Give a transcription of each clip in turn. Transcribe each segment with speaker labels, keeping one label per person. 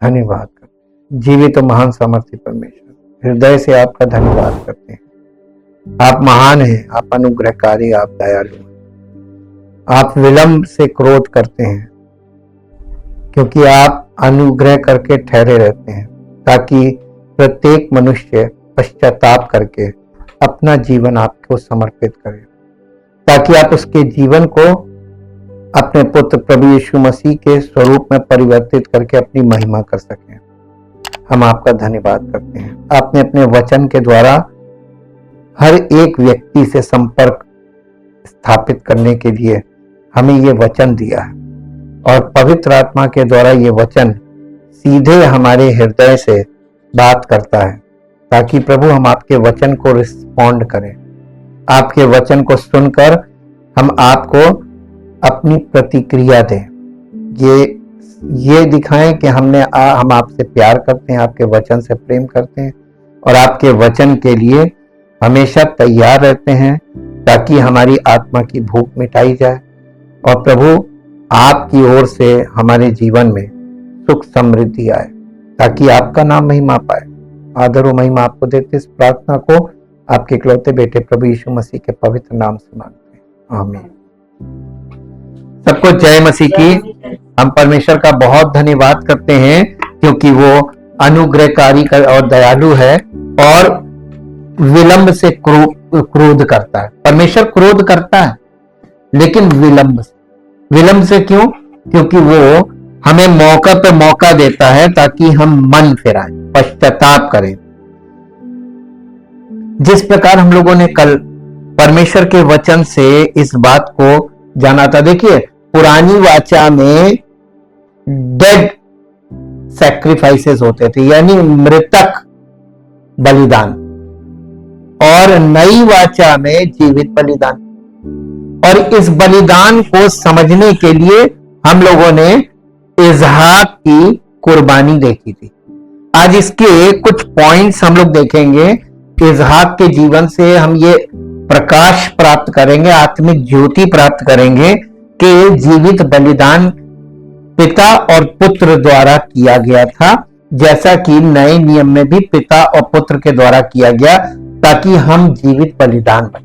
Speaker 1: धन्यवाद करते हैं। जीवित और महान सामर्थ्य परमेश्वर, हृदय से आपका धन्यवाद करते हैं। आप महान हैं, आप अनुग्रहकारी, आप दयालु हैं। आप विलंब से क्रोध करते हैं क्योंकि आप अनुग्रह करके ठहरे रहते हैं, ताकि प्रत्येक मनुष्य पश्चाताप करके अपना जीवन आपको समर्पित करे, ताकि आप उसके जीवन को अपने पुत्र प्रभु यीशु मसीह के स्वरूप में परिवर्तित करके अपनी महिमा कर सकें। हम आपका धन्यवाद करते हैं। आपने अपने वचन के द्वारा हर एक व्यक्ति से संपर्क स्थापित करने के लिए हमें ये वचन दिया है, और पवित्र आत्मा के द्वारा ये वचन सीधे हमारे हृदय से बात करता है, ताकि प्रभु हम आपके वचन को रिस्पॉन्ड करें, आपके वचन को सुनकर हम आपको अपनी प्रतिक्रिया दें, ये दिखाएं कि हम आपसे प्यार करते हैं, आपके वचन से प्रेम करते हैं और आपके वचन के लिए हमेशा तैयार रहते हैं, ताकि हमारी आत्मा की भूख मिटाई जाए और प्रभु आपकी ओर से हमारे जीवन में सुख समृद्धि आए, ताकि आपका नाम महिमा पाए। आदर और महिमा आपको देते इस प्रार्थना को आपके इकलौते बेटे प्रभु यीशु मसीह के पवित्र नाम से मांगते हैं, आमीन। सबको जय मसीह की। हम परमेश्वर का बहुत धन्यवाद करते हैं क्योंकि वो अनुग्रहकारी और दयालु है और विलंब से क्रोध करता है। परमेश्वर क्रोध करता है लेकिन विलंब से क्यों? क्योंकि वो हमें मौका पे मौका देता है ताकि हम मन फिराएं, पश्चाताप करें। जिस प्रकार हम लोगों ने कल परमेश्वर के वचन से इस बात को जाना था, देखिए पुरानी वाचा में डेड सैक्रिफाइसेस होते थे, यानी मृतक बलिदान, और नई वाचा में जीवित बलिदान। और इस बलिदान को समझने के लिए हम लोगों ने इसहाक की कुर्बानी देखी थी। आज इसके कुछ पॉइंट्स हम लोग देखेंगे। इसहाक के जीवन से हम ये प्रकाश प्राप्त करेंगे, आत्मिक ज्योति प्राप्त करेंगे कि जीवित बलिदान पिता और पुत्र द्वारा किया गया था, जैसा कि नए नियम में भी पिता और पुत्र के द्वारा किया गया, ताकि हम जीवित बलिदान बने।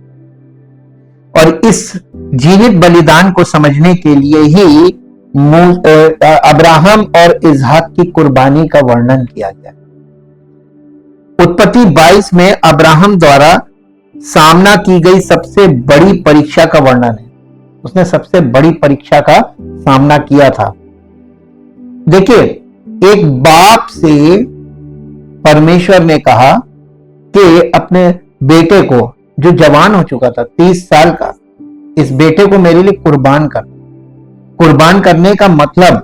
Speaker 1: और इस जीवित बलिदान को समझने के लिए ही अब्राहम और इसहाक की कुर्बानी का वर्णन किया गया। उत्पत्ति 22 में अब्राहम द्वारा सामना की गई सबसे बड़ी परीक्षा का वर्णन है। उसने सबसे बड़ी परीक्षा का सामना किया था। देखिए, एक बाप से परमेश्वर ने कहा कि अपने बेटे को, जो जवान हो चुका था 30 साल का, इस बेटे को मेरे लिए कुर्बान कर। कुर्बान करने का मतलब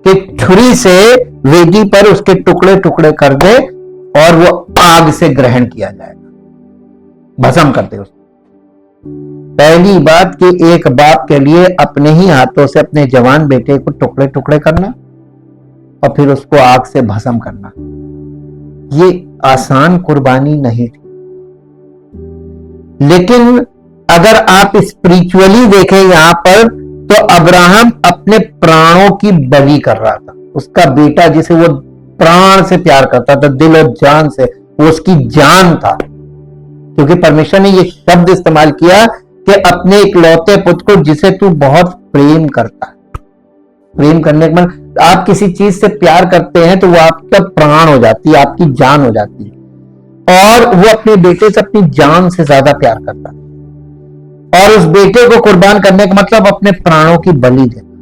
Speaker 1: कि छुरी से वेदी पर उसके टुकड़े टुकड़े कर दे और वो आग से ग्रहण किया जाएगा, भस्म कर दे उसको। पहली बात कि एक बाप के लिए अपने ही हाथों से अपने जवान बेटे को टुकड़े टुकड़े करना और फिर उसको आग से भस्म करना, ये आसान कुर्बानी नहीं थी। लेकिन अगर आप स्पिरिचुअली देखें यहां पर, तो अब्राहम अपने प्राणों की बलि कर रहा था। उसका बेटा जिसे वो प्राण से प्यार करता था, दिल और जान से, वो उसकी जान था। क्योंकि परमेश्वर ने ये शब्द इस्तेमाल किया कि अपने इकलौते पुत्र को जिसे तू बहुत प्रेम करता है। प्रेम करने के बाद आप किसी चीज से प्यार करते हैं तो वो आपका प्राण हो जाती है, आपकी जान हो जाती है। और वो अपने बेटे से अपनी जान से ज्यादा प्यार करता है, और उस बेटे को कुर्बान करने का मतलब अपने प्राणों की बलि देना।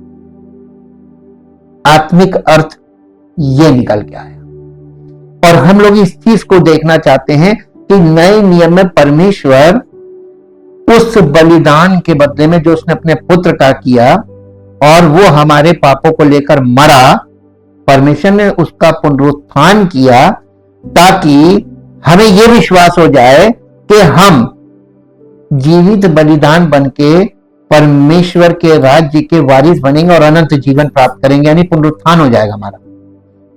Speaker 1: आत्मिक अर्थ ये निकल के आया। और हम लोग इस चीज को देखना चाहते हैं कि नए नियम में परमेश्वर उस बलिदान के बदले में जो उसने अपने पुत्र का किया और वो हमारे पापों को लेकर मरा, परमेश्वर ने उसका पुनरुत्थान किया ताकि हमें यह विश्वास हो जाए कि हम जीवित बलिदान बनके परमेश्वर के राज्य के वारिस बनेंगे और अनंत जीवन प्राप्त करेंगे, यानी पुनरुत्थान हो जाएगा हमारा।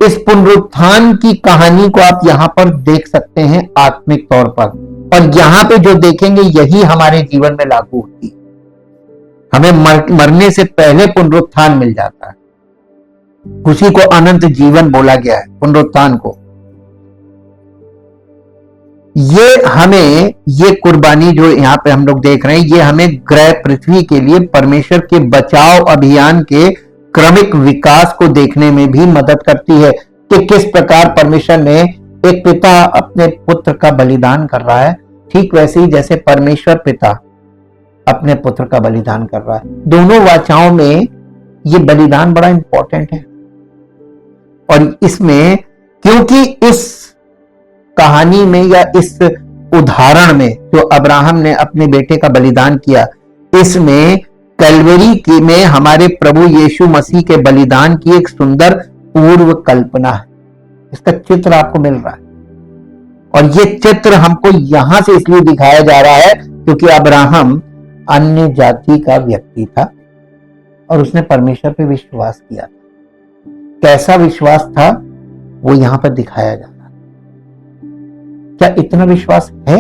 Speaker 1: इस पुनरुत्थान की कहानी को आप यहां पर देख सकते हैं आत्मिक तौर पर, और यहां पे जो देखेंगे यही हमारे जीवन में लागू होती है। हमें मरने से पहले पुनरुत्थान मिल जाता है। उसी को अनंत जीवन बोला गया है, पुनरुत्थान को। ये हमें, ये कुर्बानी जो यहां पे हम लोग देख रहे हैं, ये हमें ग्रह पृथ्वी के लिए परमेश्वर के बचाव अभियान के क्रमिक विकास को देखने में भी मदद करती है कि किस प्रकार परमेश्वर ने, एक पिता अपने पुत्र का बलिदान कर रहा है, ठीक वैसे ही जैसे परमेश्वर पिता अपने पुत्र का बलिदान कर रहा है। दोनों वाचाओं में ये बलिदान बड़ा इंपॉर्टेंट है। और इसमें, क्योंकि इस कहानी में या इस उदाहरण में जो अब्राहम ने अपने बेटे का बलिदान किया, इसमें कैलवरी की में हमारे प्रभु यीशु मसीह के बलिदान की एक सुंदर पूर्व कल्पना है। इसका चित्र आपको मिल रहा है, और ये चित्र हमको यहां से इसलिए दिखाया जा रहा है क्योंकि अब्राहम अन्य जाति का व्यक्ति था और उसने परमेश्वर पे विश्वास किया। कैसा विश्वास था वो यहां पर दिखाया जा रहा है। क्या इतना विश्वास है?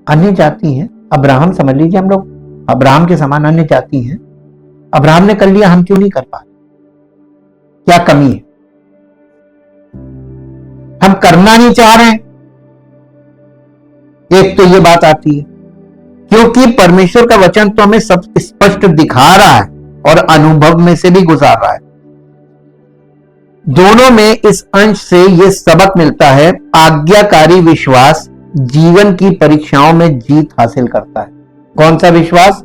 Speaker 1: अन्य जाति है, अब्राहम समझ लीजिए, हम लोग अब्राहम के समान अन्य जाति हैं। अब्राहम ने कर लिया, हम क्यों नहीं कर पा रहे? क्या कमी है? हम करना नहीं चाह रहे हैं। एक तो ये बात आती है क्योंकि परमेश्वर का वचन तो हमें सब स्पष्ट दिखा रहा है और अनुभव में से भी गुजार रहा है। दोनों में इस अंश से यह सबक मिलता है, आज्ञाकारी विश्वास जीवन की परीक्षाओं में जीत हासिल करता है। कौन सा विश्वास?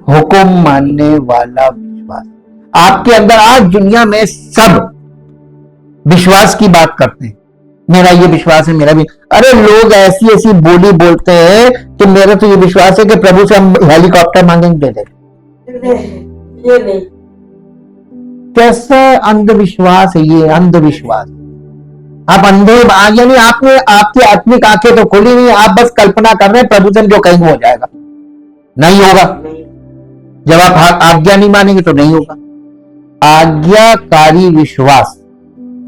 Speaker 1: हुक्म मानने वाला विश्वास। आपके अंदर आज दुनिया में सब विश्वास की बात करते हैं, मेरा ये विश्वास है, मेरा भी। अरे लोग ऐसी ऐसी बोली बोलते हैं कि मेरा तो ये विश्वास है कि प्रभु से हम हेलीकॉप्टर मांगेंगे, दे दे।
Speaker 2: ये नहीं,
Speaker 1: कैसा अंधविश्वास है ये, अंधविश्वास। आप अंधे, यानी आपने, आपकी आत्मिक आंखें तो खोली नहीं, आप बस कल्पना कर रहे हैं प्रभु से जो कहीं हो जाएगा। नहीं होगा। जब आप आज्ञा नहीं मानेंगे तो नहीं होगा। आज्ञाकारी विश्वास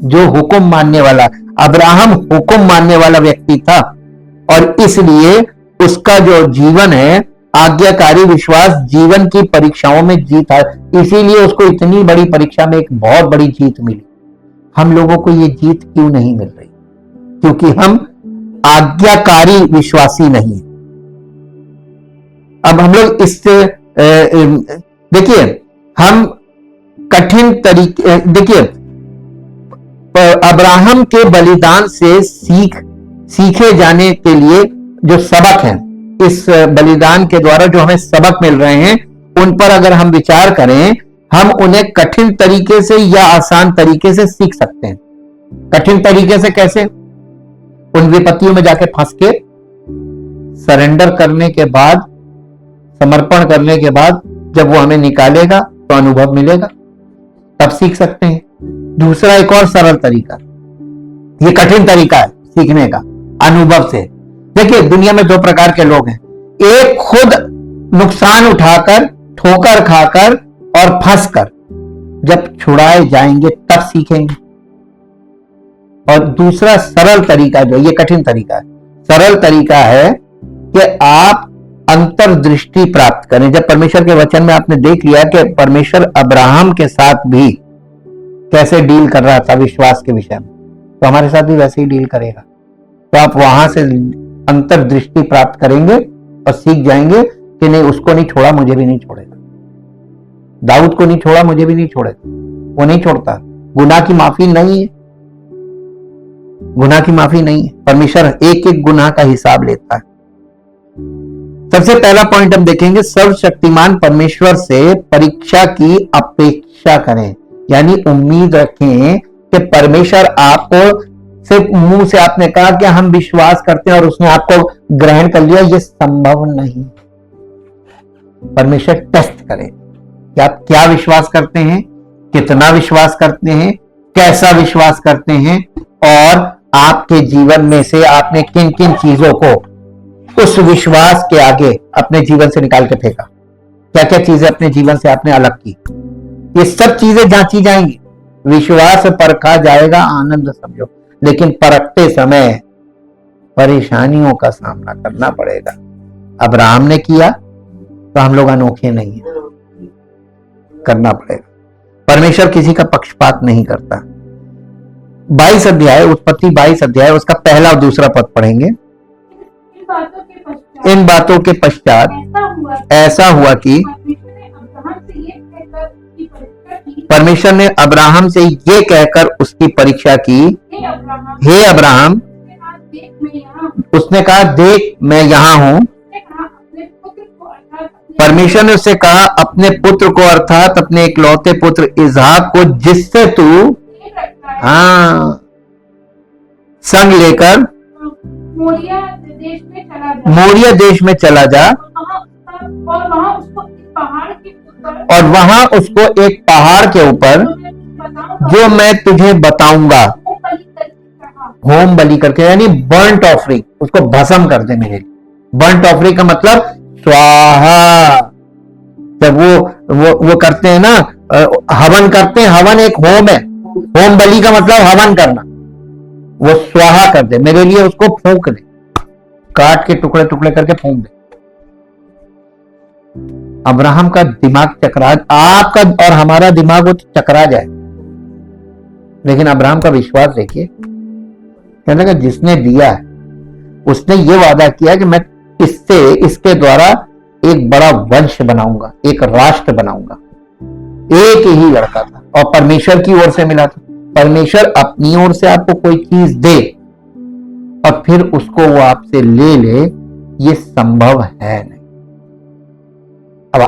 Speaker 1: जो हुक्म मानने वाला, अब्राहम हुक्म मानने वाला व्यक्ति था और इसलिए उसका जो जीवन है, आज्ञाकारी विश्वास जीवन की परीक्षाओं में जीत है। इसीलिए उसको इतनी बड़ी परीक्षा में एक बहुत बड़ी जीत मिली। हम लोगों को ये जीत क्यों नहीं मिल रही? क्योंकि हम आज्ञाकारी विश्वासी नहीं है। अब हम लोग इससे देखिए, हम कठिन तरीके, देखिए अब्राहम के बलिदान से सीखे जाने के लिए जो सबक हैं, इस बलिदान के द्वारा जो हमें सबक मिल रहे हैं, उन पर अगर हम विचार करें, हम उन्हें कठिन तरीके से या आसान तरीके से सीख सकते हैं। कठिन तरीके से कैसे? उन विपत्तियों में जाके फंस के सरेंडर करने के बाद, समर्पण करने के बाद जब वो हमें निकालेगा तो अनुभव मिलेगा, तब सीख सकते हैं। दूसरा एक और सरल तरीका, ये कठिन तरीका है सीखने का, अनुभव से। देखिए दुनिया में दो प्रकार के लोग हैं, एक खुद नुकसान उठाकर, ठोकर खाकर और फंसकर, जब छुड़ाए जाएंगे तब सीखेंगे। और दूसरा सरल तरीका, जो ये कठिन तरीका है, सरल तरीका है कि आप अंतर्दृष्टि प्राप्त करें। जब परमेश्वर के वचन में आपने देख लिया कि परमेश्वर अब्राहम के साथ भी कैसे डील कर रहा था विश्वास के विषय में, तो हमारे साथ भी वैसे ही डील करेगा। तो आप वहां से अंतर्दृष्टि प्राप्त करेंगे और सीख जाएंगे कि नहीं, उसको नहीं छोड़ा मुझे भी नहीं छोड़ेगा, दाऊद को नहीं छोड़ा मुझे भी नहीं छोड़ेगा, वो नहीं छोड़ता। गुनाह की माफी नहीं है, गुनाह की माफी नहीं है। परमेश्वर एक एक गुनाह का हिसाब लेता है। सबसे पहला पॉइंट हम देखेंगे, सर्वशक्तिमान परमेश्वर से परीक्षा की अपेक्षा करें, यानी उम्मीद रखें कि परमेश्वर आपको, सिर्फ मुंह से आपने कहा कि हम विश्वास करते हैं और उसने आपको ग्रहण कर लिया, यह संभव नहीं। परमेश्वर टेस्ट करे कि आप क्या विश्वास करते हैं, कितना विश्वास करते हैं, कैसा विश्वास करते हैं, और आपके जीवन में से आपने किन किन चीजों को उस विश्वास के आगे अपने जीवन से निकाल के फेंका, क्या क्या चीजें अपने जीवन से आपने अलग की। ये सब चीजें जांची जाएंगी, विश्वास परखा जाएगा, आनंद समझो। लेकिन परखते समय परेशानियों का सामना करना पड़ेगा। अब्राहम ने किया तो हम लोग अनोखे नहीं हैं, करना पड़ेगा। परमेश्वर किसी का पक्षपात नहीं करता। 22 अध्याय, उत्पत्ति 22 अध्याय, उसका पहला और दूसरा पद पढ़ेंगे। इन बातों के पश्चात ऐसा हुआ कि परमेश्वर ने अब्राहम से ये कहकर उसकी परीक्षा की, हे अब्राहम, उसने कहा देख मैं यहां हूं। परमेश्वर ने उससे कहा अपने पुत्र को, अर्थात अपने इकलौते पुत्र इसहाक को, जिससे तू संग लेकर मोरिया देश में चला जा, और वहां उसको एक पहाड़ के ऊपर, जो मैं तुझे बताऊंगा, होम बलि करके, यानी बर्न्ट ऑफरिंग, उसको भस्म कर दे मेरे लिए। बर्न्ट ऑफरिंग का मतलब स्वाहा। जब वो करते हैं ना, हवन करते हैं, हवन एक होम है। होम बलि का मतलब हवन करना। वो स्वाहा कर दे मेरे लिए, उसको फूंक दे, काट के टुकड़े टुकड़े करके फूंक दे। अब्राहम का दिमाग चकरा, आपका और हमारा दिमाग वो चकरा जाए, लेकिन अब्राहम का विश्वास देखिए, कहने लगा जिसने दिया है उसने ये वादा किया कि मैं इसके द्वारा एक बड़ा वंश बनाऊंगा, एक राष्ट्र बनाऊंगा। एक ही लड़का था और परमेश्वर की ओर से मिला था। परमेश्वर अपनी ओर से आपको कोई चीज दे और फिर उसको वो आपसे ले ले, ये संभव है नहीं। अब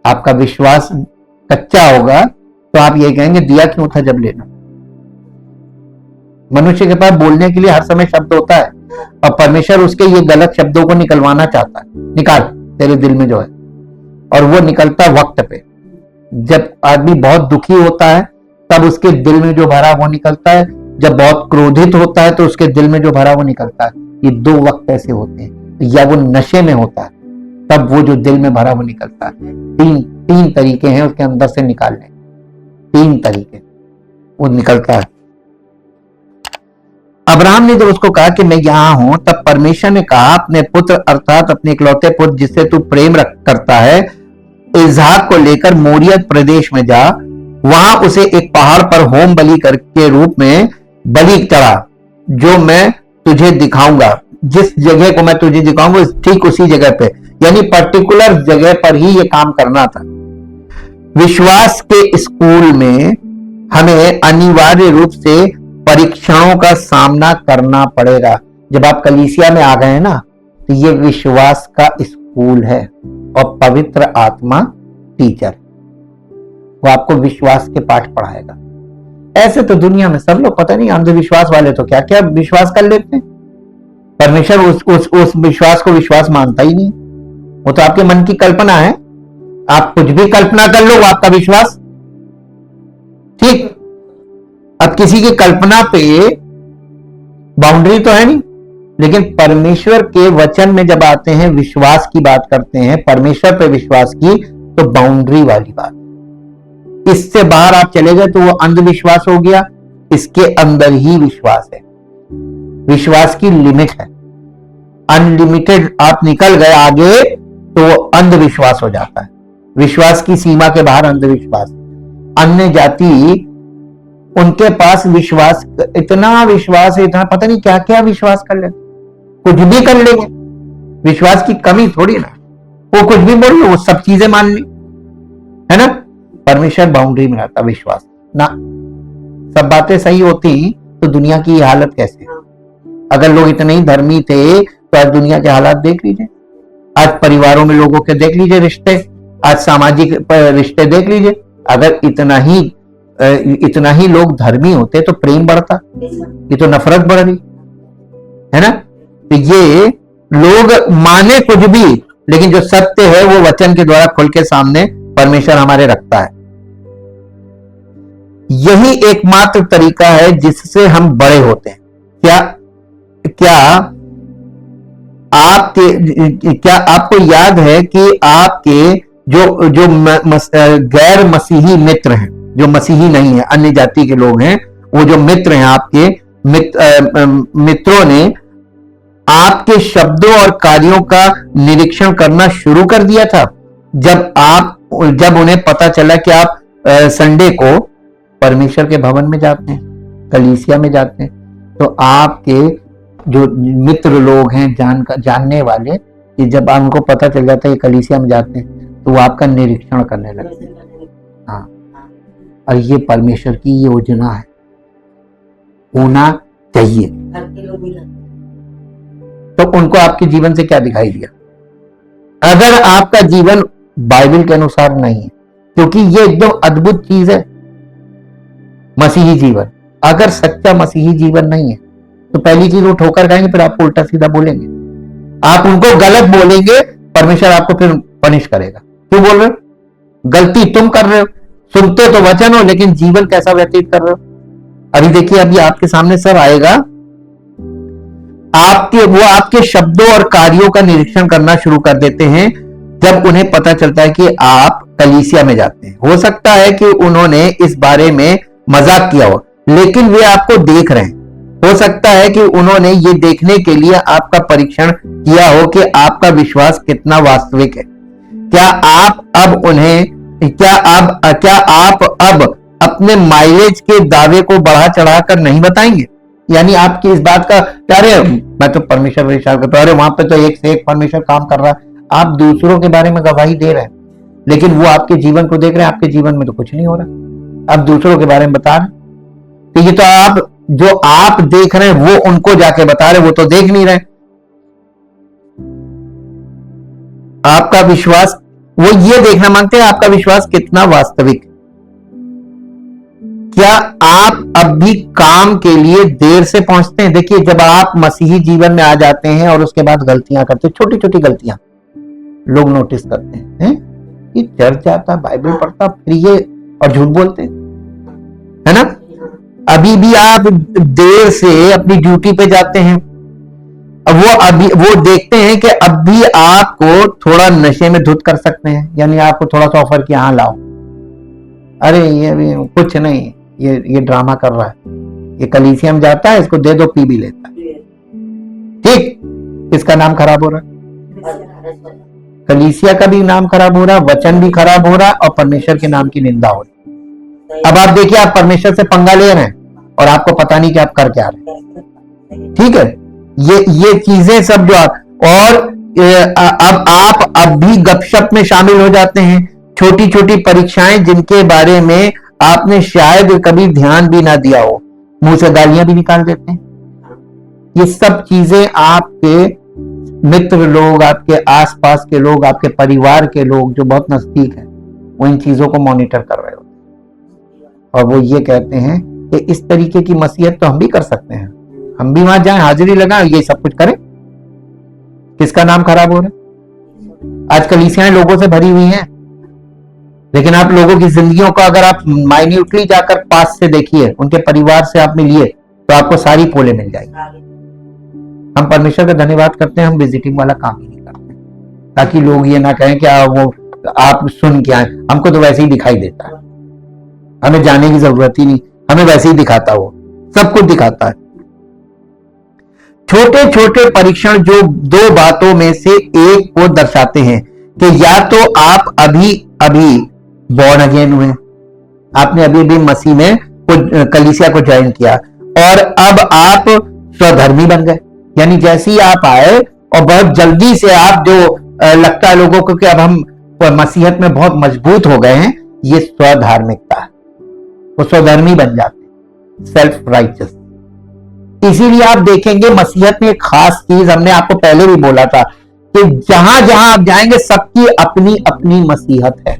Speaker 1: आपका विश्वास कच्चा होगा तो आप ये कहेंगे दिया क्यों था जब लेना। मनुष्य के पास बोलने के लिए हर समय शब्द होता है और परमेश्वर उसके ये गलत शब्दों को निकलवाना चाहता है। निकाल तेरे दिल में जो है, और वो निकलता वक्त पे। जब आदमी बहुत दुखी होता है तब उसके दिल में जो भरा वो निकलता है, जब बहुत क्रोधित होता है तो उसके दिल में जो भरा वो निकलता है। ये दो वक्त ऐसे होते हैं, या वो नशे में होता है तब वो जो दिल में भरा वो निकलता है। तीन तरीके हैं उसके अंदर से निकालने, 3 तरीके वो निकलता है। अब्राहम ने जब उसको कहा कि मैं यहां हूं, तब परमेश्वर ने कहा अपने पुत्र, अर्थात अपने इकलौते पुत्र जिससे तू प्रेम करता है, इसहाक को लेकर मोरिया प्रदेश में जा, वहां उसे एक पहाड़ पर होम बलि के रूप में बलि चढ़ा, जो मैं तुझे दिखाऊंगा। जिस जगह को मैं तुझे दिखाऊंगा ठीक उसी जगह पे, यानी पर्टिकुलर जगह पर ही ये काम करना था। विश्वास के स्कूल में हमें अनिवार्य रूप से परीक्षाओं का सामना करना पड़ेगा। जब आप कलीसिया में आ गए ना, तो ये विश्वास का स्कूल है और पवित्र आत्मा टीचर, वो आपको विश्वास के पाठ पढ़ाएगा। ऐसे तो दुनिया में सब लोग, पता नहीं अंधविश्वास वाले तो क्या क्या विश्वास कर लेते हैं। परमेश्वर उस विश्वास को विश्वास मानता ही नहीं। वो तो आपके मन की कल्पना है, आप कुछ भी कल्पना कर लो वो आपका विश्वास। ठीक, अब किसी की कल्पना पे बाउंड्री तो है नहीं, लेकिन परमेश्वर के वचन में जब आते हैं, विश्वास की बात करते हैं, परमेश्वर पे विश्वास की, तो बाउंड्री वाली बात। इससे बाहर आप चले गए तो वो अंधविश्वास हो गया। इसके अंदर ही विश्वास है। विश्वास की लिमिट है, अनलिमिटेड आप निकल गए आगे तो वो अंधविश्वास हो जाता है। विश्वास की सीमा के बाहर अंधविश्वास। अन्य जाति, उनके पास विश्वास, इतना विश्वास है, इतना पता नहीं क्या क्या विश्वास कर लेते, कुछ भी कर लेंगे। विश्वास की कमी थोड़ी ना, वो कुछ भी बोल लो, वो सब चीजें मान ली, है ना। परमेश्वर बाउंड्री में रहता विश्वास ना। सब बातें सही होती तो दुनिया की हालत कैसे। अगर लोग इतने ही धर्मी थे तो आज दुनिया के हालात देख लीजिए। आज परिवारों में लोगों के देख लीजिए रिश्ते, आज सामाजिक रिश्ते देख लीजिए। अगर इतना ही लोग धर्मी होते तो प्रेम बढ़ता, ये तो नफरत बढ़ रही है ना। तो ये लोग माने कुछ भी, लेकिन जो सत्य है वो वचन के द्वारा खुल के सामने परमेश्वर हमारे रखता है। यही एकमात्र तरीका है जिससे हम बड़े होते हैं। क्या आपको याद है कि आपके जो गैर मसीही मित्र हैं, जो मसीही नहीं है, अन्य जाति के लोग हैं, वो जो मित्र हैं आपके मित्रों ने आपके शब्दों और कार्यों का निरीक्षण करना शुरू कर दिया था जब उन्हें पता चला कि आप संडे को परमेश्वर के भवन में जाते हैं, कलीसिया में जाते हैं, तो आपके जो मित्र लोग हैं, जानने वाले, कि जब उनको पता चल जाता है कलीसिया में जाते हैं तो वो आपका निरीक्षण करने लगते हैं। हाँ, और ये परमेश्वर की योजना है, होना चाहिए। तो उनको आपके जीवन से क्या दिखाई दिया? अगर आपका जीवन बाइबल के अनुसार नहीं है, क्योंकि ये एकदम अद्भुत चीज है मसीही जीवन, अगर सच्चा मसीही जीवन नहीं है तो पहली चीज वो ठोकर खाएंगे, फिर आपको उल्टा सीधा बोलेंगे, आप उनको गलत बोलेंगे, परमेश्वर आपको फिर पनिश करेगा। क्यों बोल रहे हो? गलती तुम कर रहे हो, सुनते तो वचन हो लेकिन जीवन कैसा व्यतीत कर रहे हो। अभी देखिए, अभी आपके सामने सब आएगा, वो आपके शब्दों और कार्यों का निरीक्षण करना शुरू कर देते हैं जब उन्हें पता चलता है कि आप कलीसिया में जाते हैं। हो सकता है कि उन्होंने इस बारे में मजाक किया हो, लेकिन वे आपको देख रहे हैं। हो सकता है कि उन्होंने ये देखने के लिए आपका परीक्षण किया हो कि आपका विश्वास कितना वास्तविक है। क्या आप अब अपने माइलेज के दावे को बढ़ा चढ़ाकर नहीं बताएंगे? यानी आपकी इस बात का, अरे मैं तो परमेश्वर विश्वास करता हूं, अरे वहां पे तो एक से एक परमेश्वर काम कर रहा है। आप दूसरों के बारे में गवाही दे रहे हैं, लेकिन वो आपके जीवन को देख रहे हैं, आपके जीवन में तो कुछ नहीं हो रहा, आप दूसरों के बारे में बता रहे। तो ये तो आप जो आप देख रहे हैं वो उनको जाके बता रहे, वो तो देख नहीं रहे। आपका विश्वास, वो ये देखना मांगते हैं आपका विश्वास कितना वास्तविक। क्या आप अब भी काम के लिए देर से पहुंचते हैं? देखिए, जब आप मसीही जीवन में आ जाते हैं और उसके बाद गलतियां करते हैं, छोटी छोटी गलतियां लोग नोटिस करते हैं, ये चर्च जाता, बाइबल पढ़ता, फिर ये और झूठ बोलते है ना। अभी भी आप देर से अपनी ड्यूटी पे जाते हैं, वो देखते हैं कि अब भी आपको थोड़ा नशे में धुत कर सकते हैं, यानी आपको थोड़ा सा ऑफर किया, हाँ लाओ, अरे ये अभी कुछ नहीं, ये ड्रामा कर रहा है, ये कलीसिया में जाता है, इसको दे दो, पी भी लेता है। ठीक, इसका नाम खराब हो रहा है, कलीसिया का भी नाम खराब हो रहा है, वचन भी खराब हो रहा है, और परमेश्वर के नाम की निंदा हो रही है। अब आप देखिए, आप परमेश्वर से पंगा ले रहे हैं और आपको पता नहीं कि आप कर क्या रहे हैं। ठीक है, ये चीजें सब जो और अब आप अब भी गपशप में शामिल हो जाते हैं, छोटी छोटी परीक्षाएं जिनके बारे में आपने शायद कभी ध्यान भी ना दिया हो, मुंह से गालियां भी निकाल देते हैं। ये सब चीजें आपके मित्र लोग, आपके आसपास के लोग, आपके परिवार के लोग जो बहुत नजदीक हैं, वो इन चीजों को मॉनिटर कर रहे होते हैं, और वो ये कहते हैं कि इस तरीके की मसीहत तो हम भी कर सकते हैं, हम भी वहां जाएं, हाजिरी लगाएं, ये सब कुछ करें। किसका नाम खराब हो रहा है? आज कलीसियाएं लोगों से भरी हुई हैं, लेकिन आप लोगों की जिंदगियों को अगर आप माइन्यूटली जाकर पास से देखिए, उनके परिवार से आप मिलिए, तो आपको सारी पोले मिल जाएगी। हम परमेश्वर का धन्यवाद करते हैं, हम विजिटिंग वाला काम ही नहीं करते, ताकि लोग ये ना कहें कि आप सुन क्या है, हमको तो वैसे ही दिखाई देता है, हमें जाने की जरूरत ही नहीं, हमें वैसे ही दिखाता, वो सब कुछ दिखाता है। छोटे छोटे परीक्षण जो दो बातों में से एक को दर्शाते हैं कि या तो आप अभी बॉर्न अगेन हुए, आपने अभी अभी मसीह में कलीसिया को ज्वाइन किया, और अब आप स्वधर्मी बन गए, यानी जैसे ही आप आए और बहुत जल्दी से आप जो लगता है लोगों को कि अब हम मसीहत में बहुत मजबूत हो गए हैं, ये स्वधार्मिकता है, वो स्वधर्मी बन जाते, सेल्फ राइचस। इसीलिए आप देखेंगे मसीहत में एक खास चीज, हमने आपको पहले भी बोला था कि जहां जहां आप जाएंगे सबकी अपनी अपनी मसीहत है,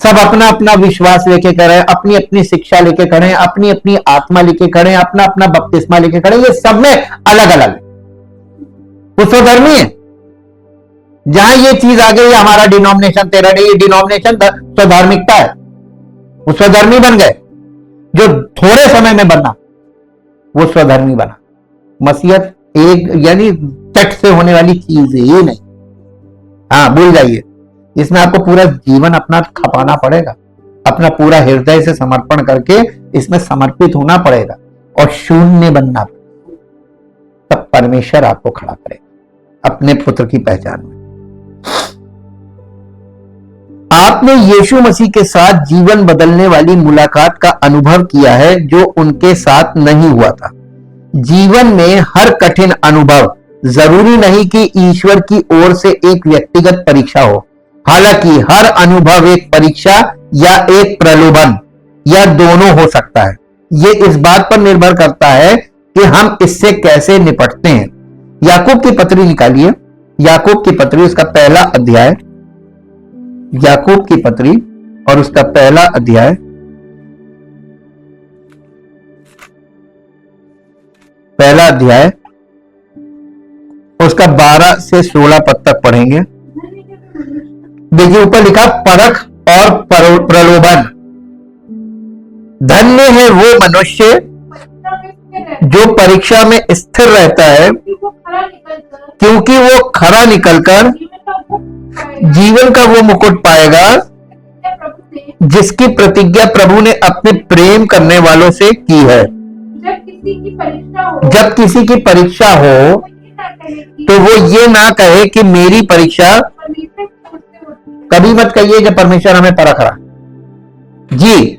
Speaker 1: सब अपना अपना विश्वास लेके करें, अपनी अपनी शिक्षा लेके करें, अपनी अपनी आत्मा लेके करें, अपना अपना बपतिस्मा लेके करें, ये सब में अलग अलग है, वो स्वधर्मी है। जहां ये चीज आ गई, हमारा डिनोमिनेशन तेरा नहीं, ये डिनोमिनेशन स्वधार्मिकता है, वो स्वधर्मी बन गए। जो थोड़े समय में बनना वो स्वधर्मी बना। मसीहत एक यानी चट से होने वाली चीज है, ये नहीं, हाँ भूल जाइए, इसमें आपको पूरा जीवन अपना खपाना पड़ेगा, अपना पूरा हृदय से समर्पण करके इसमें समर्पित होना पड़ेगा और शून्य बनना पड़ेगा, तब परमेश्वर आपको खड़ा करेगा अपने पुत्र की पहचान में। आपने यीशु मसीह के साथ जीवन बदलने वाली मुलाकात का अनुभव किया है जो उनके साथ नहीं हुआ था। जीवन में हर कठिन अनुभव जरूरी नहीं कि ईश्वर की ओर से एक व्यक्तिगत परीक्षा हो। हालांकि हर अनुभव एक परीक्षा या एक प्रलोभन या दोनों हो सकता है। ये इस बात पर निर्भर करता है कि हम इससे कैसे निपटते हैं। याकूब की पत्री निकालिए, याकूब की पत्री उसका पहला अध्याय, याकूब की पत्री और उसका पहला अध्याय, पहला अध्याय उसका 12 से 16 पद तक पढ़ेंगे। देखिए ऊपर लिखा परख और प्रलोभन। धन्य है वो मनुष्य जो परीक्षा में स्थिर रहता है, क्योंकि वो खरा निकलकर जीवन का वो मुकुट पाएगा जिसकी प्रतिज्ञा प्रभु ने अपने प्रेम करने वालों से की है। जब किसी की परीक्षा हो तो वो ये ना कहे कि मेरी परीक्षा, कभी मत कहिए कि परमेश्वर हमें परख रहा जी,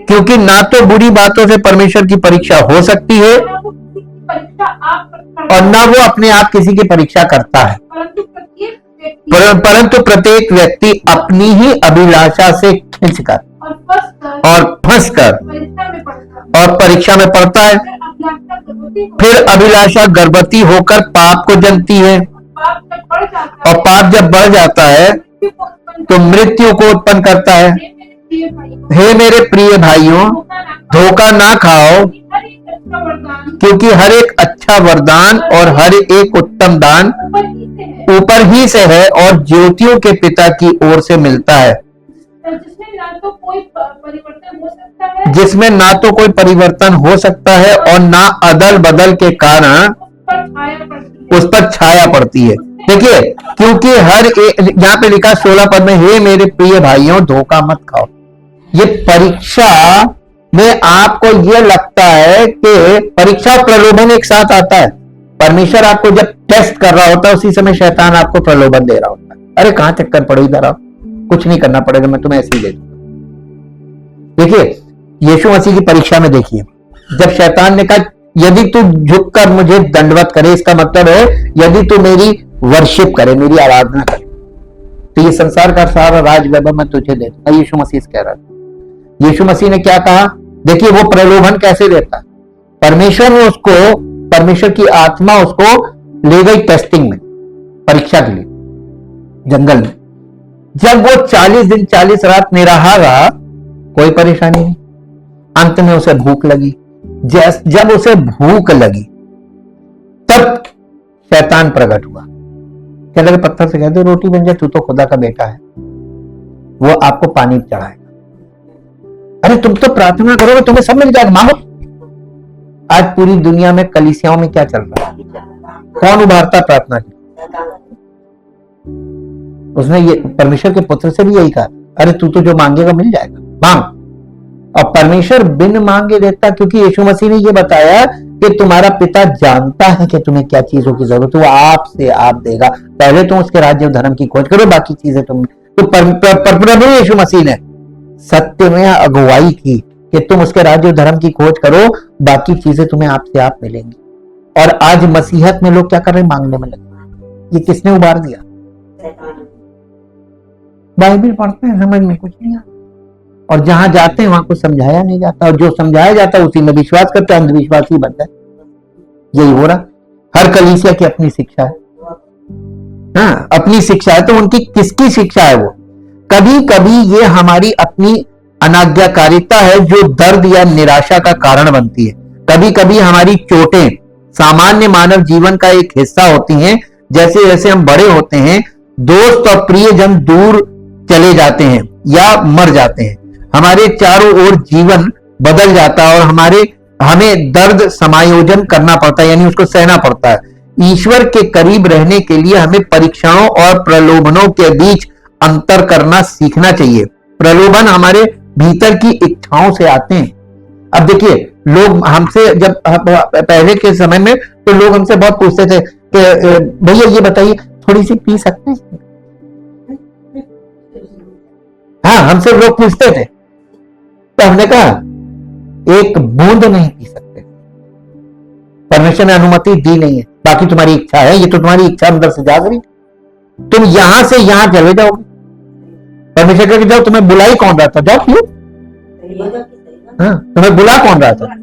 Speaker 1: क्योंकि ना तो बुरी बातों से परमेश्वर की परीक्षा हो सकती है और ना वो अपने आप किसी की परीक्षा करता है, परंतु प्रत्येक व्यक्ति अपनी ही अभिलाषा से खींचकर और फंसकर और परीक्षा में पड़ता है। फिर अभिलाषा गर्भवती होकर पाप को जन्मती है और पाप जब बढ़ जाता है तो मृत्यु को उत्पन्न करता है। हे मेरे प्रिय भाइयों, धोखा ना खाओ, क्योंकि हर एक अच्छा वरदान और हर एक उत्तम दान ऊपर ही से है और ज्योतियों के पिता की ओर से मिलता है, जिसमें ना तो कोई परिवर्तन हो सकता है और ना अदल बदल के कारण उस पर छाया पड़ती है। देखिए, क्योंकि हर एक, यहाँ पे लिखा 16 पद में, हे मेरे प्रिय भाइयों धोखा मत खाओ। ये परीक्षा में आपको ये लगता है कि परीक्षा प्रलोभन एक साथ आता है। परमेश्वर आपको जब टेस्ट कर रहा होता है उसी समय शैतान आपको प्रलोभन दे रहा होता है। अरे कहां चक्कर पड़ो, इधर आओ, कुछ नहीं करना पड़ेगा, मैं तुम्हें ऐसे ही दे दूंगा। देखिए यीशु मसीह की परीक्षा में देखिए, जब शैतान ने कहा यदि तू झुककर मुझे दंडवत करे, इसका मतलब है यदि तू मेरी वर्शिप करे, मेरी आराधना करे, तो ये संसार का सारा राज वैभव मैं तुझे दे दूंगा। यीशु मसीह कह रहा था। यीशु मसीह ने क्या कहा? देखिए वो प्रलोभन कैसे देता। परमेश्वर ने उसको, परमेश्वर की आत्मा उसको ले गई टेस्टिंग में, परीक्षा के लिए जंगल में। जब वो 40 दिन 40 रात निराहार रहा, कोई परेशानी नहीं। अंत में उसे भूख लगी। जब उसे भूख लगी तब शैतान प्रकट हुआ। क्या लगे? पत्थर से कहते रोटी बन जाए, तू तो खुदा का बेटा है। वो आपको पानी चढ़ाएगा। अरे तुम तो प्रार्थना करोगे तुम्हें सब मिल जाएगा, मांगो। आज पूरी दुनिया में कलीसियाओं में क्या चल रहा है? कौन उभारता प्रार्थना की? उसने ये परमेश्वर के पुत्र से भी यही कहा, अरे तू तो जो मांगेगा मिल जाएगा, मांग। और परमेश्वर बिन मांगे देता, क्योंकि यीशु मसीह ने ये बताया कि तुम्हारा पिता जानता है कि तुम्हें क्या चीजों की जरूरत है, वो आपसे आप देगा। पहले तुम उसके राज्य और धर्म की खोज करो, बाकी चीजें तुम। तो प्रभु यीशु मसीह ने सत्य में अगुवाई की कि तुम उसके राज्य और धर्म की खोज करो, बाकी चीजें तुम्हें आपसे आप मिलेंगी। और आज मसीहत में लोग क्या कर रहे हैं? मांगने में लगे। ये किसने उबार दिया? बाइबल पढ़ते हैं, समझ में कुछ नहीं आता, और जहां जाते हैं वहां कुछ समझाया नहीं जाता, और जो समझाया जाता है उसी में विश्वास करते हैं, अंधविश्वासी बनता है। यही हो रहा। हर कलीसिया की अपनी शिक्षा है। हाँ, अपनी शिक्षा है। तो उनकी किसकी शिक्षा है? वो कभी कभी ये हमारी अपनी अनाज्ञाकारिता है जो दर्द या निराशा का कारण बनती है। कभी कभी हमारी चोटें सामान्य मानव जीवन का एक हिस्सा होती हैं। जैसे जैसे हम बड़े होते हैं, दोस्त और प्रियजन दूर चले जाते हैं या मर जाते हैं, हमारे चारों ओर जीवन बदल जाता है और हमें दर्द समायोजन करना पड़ता है, यानी उसको सहना पड़ता है। ईश्वर के करीब रहने के लिए हमें परीक्षाओं और प्रलोभनों के बीच अंतर करना सीखना चाहिए। प्रलोभन हमारे भीतर की इच्छाओं से आते हैं। अब देखिए, लोग हमसे जब पहले के समय में तो लोग हमसे बहुत पूछते थे कि भैया ये बताइए थोड़ी सी पी सकते हैं? हाँ, हमसे लोग पूछते थे तो हमने कहा एक बूंद नहीं पी सकते, परमेश्वर ने अनुमति दी नहीं है, बाकी तुम्हारी इच्छा है, ये तो तुम्हारी इच्छा अंदर से जाग रही, तुम यहां से यहां चले जाओगे। परमेश्वर कहते जाओ, तुम्हें बुला ही कौन रहा था, जाओ क्यों? हाँ, तुम्हें बुला कौन रहा था?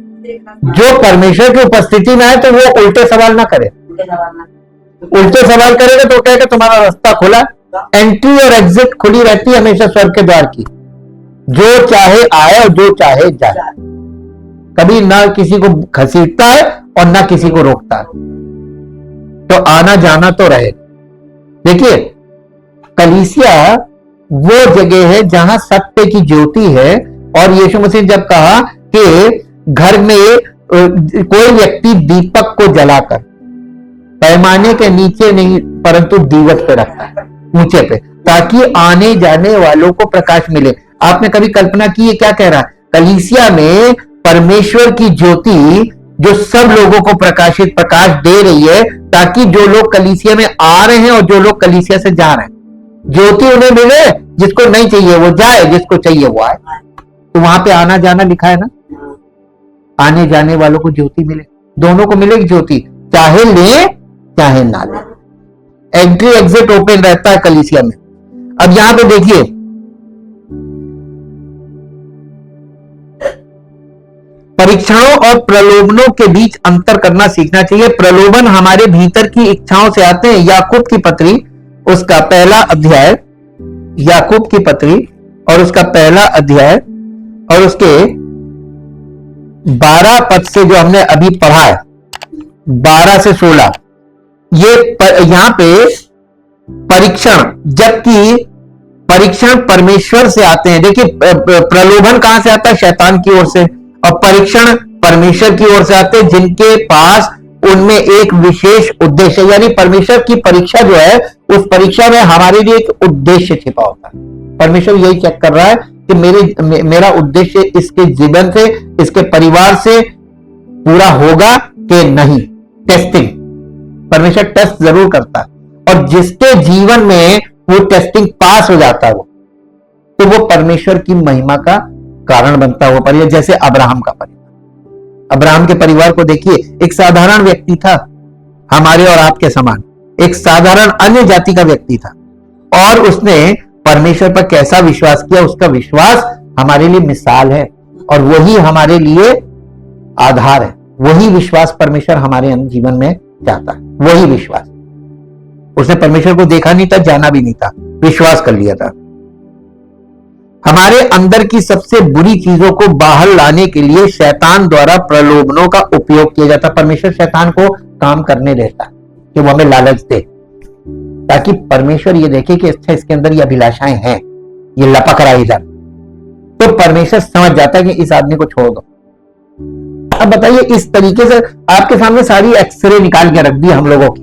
Speaker 1: जो परमेश्वर की उपस्थिति में है तो वो उल्टे सवाल ना करे। उल्टे सवाल करेगा तो कहेगा तुम्हारा रास्ता खुला, एंट्री और एग्जिट खुली रहती है हमेशा स्वर्ग के द्वार की, जो चाहे आए और जो चाहे जाए, कभी ना किसी को घसीटता है और ना किसी को रोकता है, तो आना जाना तो रहे। देखिए, कलीसिया वो जगह है जहां सत्य की ज्योति है, और यीशु मसीह जब कहा कि घर में कोई व्यक्ति दीपक को जलाकर पैमाने के नीचे नहीं परंतु दीवट पे रखता है, ऊंचे पे, ताकि आने जाने वालों को प्रकाश मिले। आपने कभी कल्पना की है क्या कह रहा है? कलीसिया में परमेश्वर की ज्योति जो सब लोगों को प्रकाश दे रही है, ताकि जो लोग कलीसिया में आ रहे हैं और जो लोग कलीसिया से जा रहे हैं, ज्योति उन्हें मिले, जिसको नहीं चाहिए वो जाए, जिसको चाहिए वो आए। तो वहां पे आना जाना लिखा है ना, आने जाने वालों को ज्योति मिले, दोनों को मिलेगी ज्योति, चाहे ले चाहे ना ले, एंट्री एग्जिट ओपन रहता है कलीसिया में। अब यहां पे देखिए, परीक्षणों और प्रलोभनों के बीच अंतर करना सीखना चाहिए। प्रलोभन हमारे भीतर की इच्छाओं से आते हैं। याकूब की पत्री उसका पहला अध्याय, याकूब की पत्री और उसका पहला अध्याय और उसके 12 पद से जो हमने अभी पढ़ा है, 12 से 16, ये यहां पे परीक्षण, जबकि परीक्षण परमेश्वर से आते हैं। देखिए, प्रलोभन कहां से आता है? शैतान की ओर से, और परीक्षण परमेश्वर की ओर से आते हैं, जिनके पास उनमें एक विशेष उद्देश्य, यानी परमेश्वर की परीक्षा जो है, उस परीक्षा में हमारे लिए एक उद्देश्य छिपा होता है। परमेश्वर यही चेक कर रहा है कि मेरा उद्देश्य इसके जीवन से, इसके परिवार से पूरा होगा कि नहीं। टेस्टिंग, परमेश्वर टेस्ट जरूर करता है, और जिसके जीवन में वो टेस्टिंग पास हो जाता है, तो वो परमेश्वर की महिमा का कारण बनता है। वो परिवार, जैसे अब्राहम का परिवार, अब्राहम के परिवार को देखिए, एक साधारण व्यक्ति था, हमारे और आपके समान, एक साधारण अन्य जाति का व्यक्ति था, और उसने परमेश्वर पर कैसा विश्वास किया, उसका विश्वास हमारे लिए मिसाल है, और वही हमारे लिए आधार है। वही विश्वास परमेश्वर हमारे जीवन में चाहता है, वही विश्वास। उसने परमेश्वर को देखा नहीं था, जाना भी नहीं था, विश्वास कर लिया था। हमारे अंदर की सबसे बुरी चीजों को बाहर लाने के लिए शैतान द्वारा प्रलोभनों का उपयोग किया जाता है। परमेश्वर शैतान को काम करने देता है कि वो हमें लालच दे, ताकि परमेश्वर ये देखे कि अच्छा, इसके अंदर ये अभिलाषाएं हैं, ये लपक रहा है इधर, तो परमेश्वर समझ जाता है कि इस आदमी को छोड़ दो। अब बताइए, इस तरीके से आपके सामने सारी एक्सरे निकाल के रख दी हम लोगों की,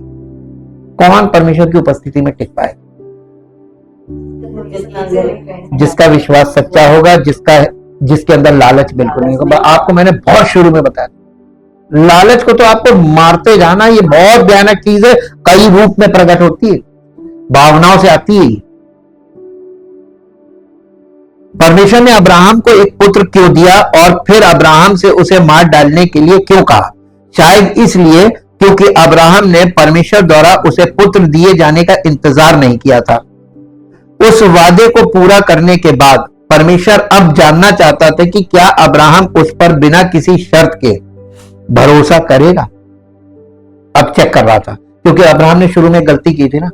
Speaker 1: कौन परमेश्वर की उपस्थिति में टिक पाएगा? जिसका विश्वास सच्चा होगा, जिसके अंदर लालच बिल्कुल नहीं होगा। आपको मैंने बहुत शुरू में बताया, लालच को तो आपको मारते जाना, ये बहुत भयानक चीज है, कई रूप में प्रकट होती है, भावनाओं से आती है। परमेश्वर ने अब्राहम को एक पुत्र क्यों दिया, और फिर अब्राहम से उसे मार डालने के लिए क्यों कहा? शायद इसलिए क्योंकि अब्राहम ने परमेश्वर द्वारा उसे पुत्र दिए जाने का इंतजार नहीं किया था। उस वादे को पूरा करने के बाद परमेश्वर अब जानना चाहता था कि क्या अब्राहम उस पर बिना किसी शर्त के भरोसा करेगा। अब चेक कर रहा था, क्योंकि अब्राहम ने शुरू में गलती की थी ना।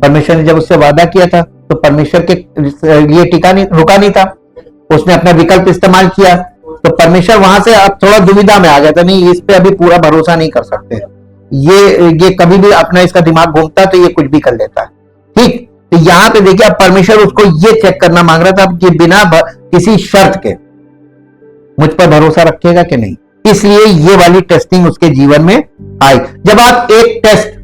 Speaker 1: परमेश्वर ने जब उससे वादा किया था तो परमेश्वर के लिए रुका नहीं था, उसने अपना विकल्प इस्तेमाल किया, तो परमेश्वर वहां से अब थोड़ा दुविधा में आ गया था, नहीं इस पे अभी पूरा भरोसा नहीं कर सकते, ये कभी भी अपना इसका दिमाग घूमता है तो ये कुछ भी कर लेता है। ठीक, तो यहां पे देखिए, अब परमेश्वर उसको ये चेक करना मांग रहा था कि बिना किसी शर्त के मुझ पर भरोसा रखेगा कि नहीं। इसलिए ये वाली टेस्टिंग उसके जीवन में आई। जब आप एक टेस्ट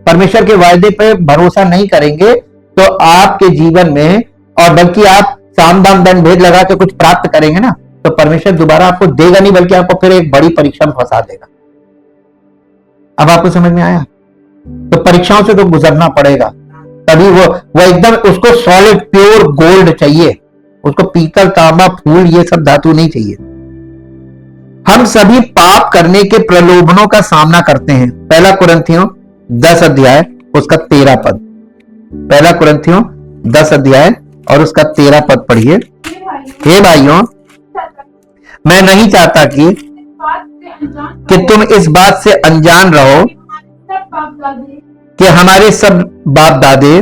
Speaker 1: परमेश्वर के वायदे पे भरोसा नहीं करेंगे तो आपके जीवन में, और बल्कि आप साम दाम दंड भेद लगा के कुछ प्राप्त करेंगे ना, तो परमेश्वर दोबारा आपको देगा नहीं, बल्कि आपको फिर एक बड़ी परीक्षा में फंसा देगा। अब आपको समझ में आया? तो परीक्षाओं से तो गुजरना पड़ेगा, तभी वो एकदम उसको सॉलिड प्योर गोल्ड चाहिए, उसको पीतल तांबा फूल ये सब धातु नहीं चाहिए। हम सभी पाप करने के प्रलोभनों का सामना करते हैं। पहला कुरिन्थियों 10 अध्याय उसका 13 पद, पहला कुरिन्थियों 10 अध्याय और उसका 13 पद पढ़िए। हे भाइयों, मैं नहीं चाहता कि तुम इस बात से अनजान रहो कि हमारे सब बाप दादे,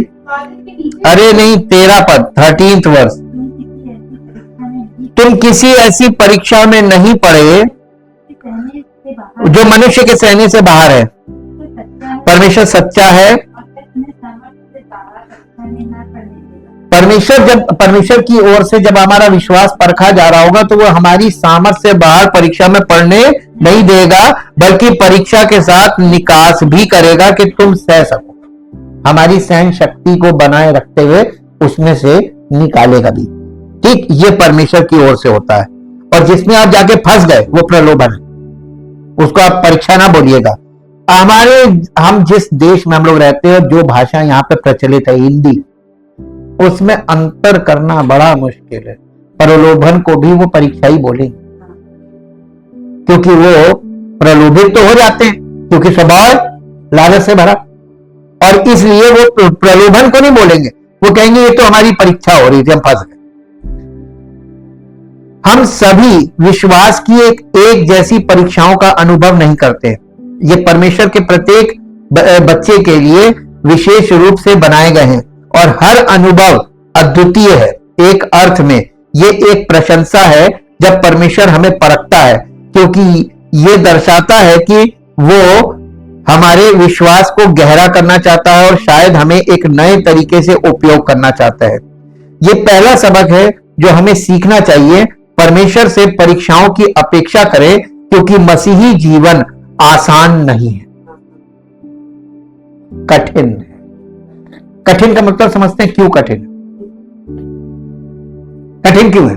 Speaker 1: अरे नहीं 13 पद 13th वर्ष, तुम किसी ऐसी परीक्षा में नहीं पड़े जो मनुष्य के सहने से बाहर है। परमेश्वर सच्चा है। परमेश्वर की ओर से जब हमारा विश्वास परखा जा रहा होगा तो वो हमारी सामर्थ्य से बाहर परीक्षा में पढ़ने नहीं देगा, बल्कि परीक्षा के साथ निकास भी करेगा कि तुम सह सको। हमारी सहन शक्ति को बनाए रखते हुए उसमें से निकालेगा भी। ठीक, ये परमेश्वर की ओर से होता है। और जिसमें आप जाके फंस गए वो प्रलोभन है, उसको आप परीक्षा ना बोलिएगा। हम जिस देश में हम लोग रहते हैं, जो भाषा यहाँ पे प्रचलित है हिंदी, उसमें अंतर करना बड़ा मुश्किल है। प्रलोभन को भी वो परीक्षा ही बोलेंगे, क्योंकि वो प्रलोभित तो हो जाते हैं, क्योंकि स्वभाव लालच से भरा, और इसलिए वो प्रलोभन को नहीं बोलेंगे, वो कहेंगे ये तो हमारी परीक्षा हो रही थी, हम फंस गए। हम सभी विश्वास की एक जैसी परीक्षाओं का अनुभव नहीं करते। ये परमेश्वर के प्रत्येक बच्चे के लिए विशेष रूप से बनाए गए हैं और हर अनुभव अद्वितीय है। एक अर्थ में ये एक प्रशंसा है जब परमेश्वर हमें परखता है, क्योंकि ये दर्शाता है कि वो हमारे विश्वास को गहरा करना चाहता है और शायद हमें एक नए तरीके से उपयोग करना चाहता है। ये पहला सबक है जो हमें सीखना चाहिए। परमेश्वर से परीक्षाओं की अपेक्षा करें, क्योंकि मसीही जीवन आसान नहीं है, कठिन है। कठिन का मतलब समझते हैं क्यों कठिन? कठिन क्यों है?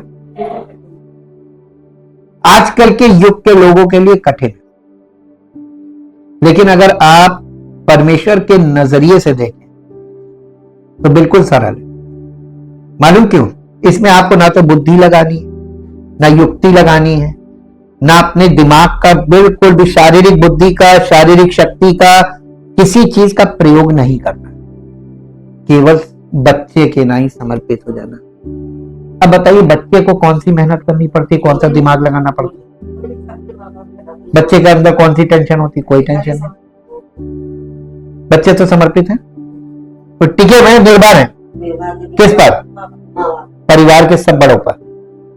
Speaker 1: आजकल के युग के लोगों के लिए कठिन है, लेकिन अगर आप परमेश्वर के नजरिए से देखें तो बिल्कुल सरल है। मालूम क्यों? इसमें आपको ना तो बुद्धि लगानी है, ना युक्ति लगानी है, ना अपने दिमाग का बिल्कुल भी शारीरिक बुद्धि का, शारीरिक शक्ति का, किसी चीज का प्रयोग नहीं करना, केवल बच्चे के ना ही समर्पित हो जाना। अब बताइए, बच्चे को कौन सी मेहनत करनी पड़ती, कौन सा दिमाग लगाना पड़ता? बच्चे के अंदर कौन सी टेंशन होती? कोई टेंशन नहीं। बच्चे तो समर्पित हैं, तो टिके हुए निर्भर हैं किस पर? परिवार के सब बड़ों पर,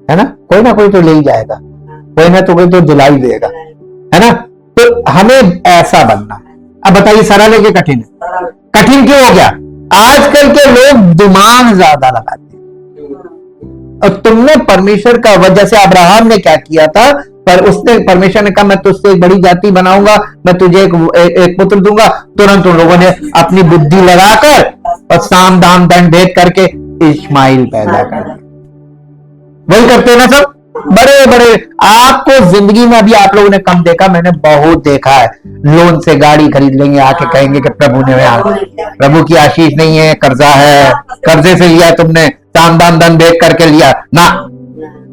Speaker 1: है ना? कोई ना कोई तो ले ही जाएगा, कोई ना तो कोई तो दिला ही देगा, है ना? तो हमें ऐसा बनना है। अब बताइए, सरल है कि कठिन है? कठिन क्यों हो गया? आजकल के लोग दिमाग ज्यादा लगाते हैं। और तुमने परमेश्वर का वजह से अब्राहम ने क्या किया था? पर उसने, परमेश्वर ने कहा मैं तुझसे एक बड़ी जाति बनाऊंगा, मैं तुझे एक पुत्र दूंगा। तुरंत उन लोगों ने अपनी बुद्धि लगाकर और साम दाम दंड भेद करके इस्माइल पैदा कर दिया। वही करते हैं ना सब बड़े बड़े। आपको जिंदगी में अभी आप लोगों ने कम देखा, मैंने बहुत देखा है। लोन से गाड़ी खरीद लेंगे, आके कहेंगे कि प्रभु ने, प्रभु की आशीष नहीं है, कर्जा है, कर्जे से लिया तुमने, साम दाम दंड भेद करके लिया ना।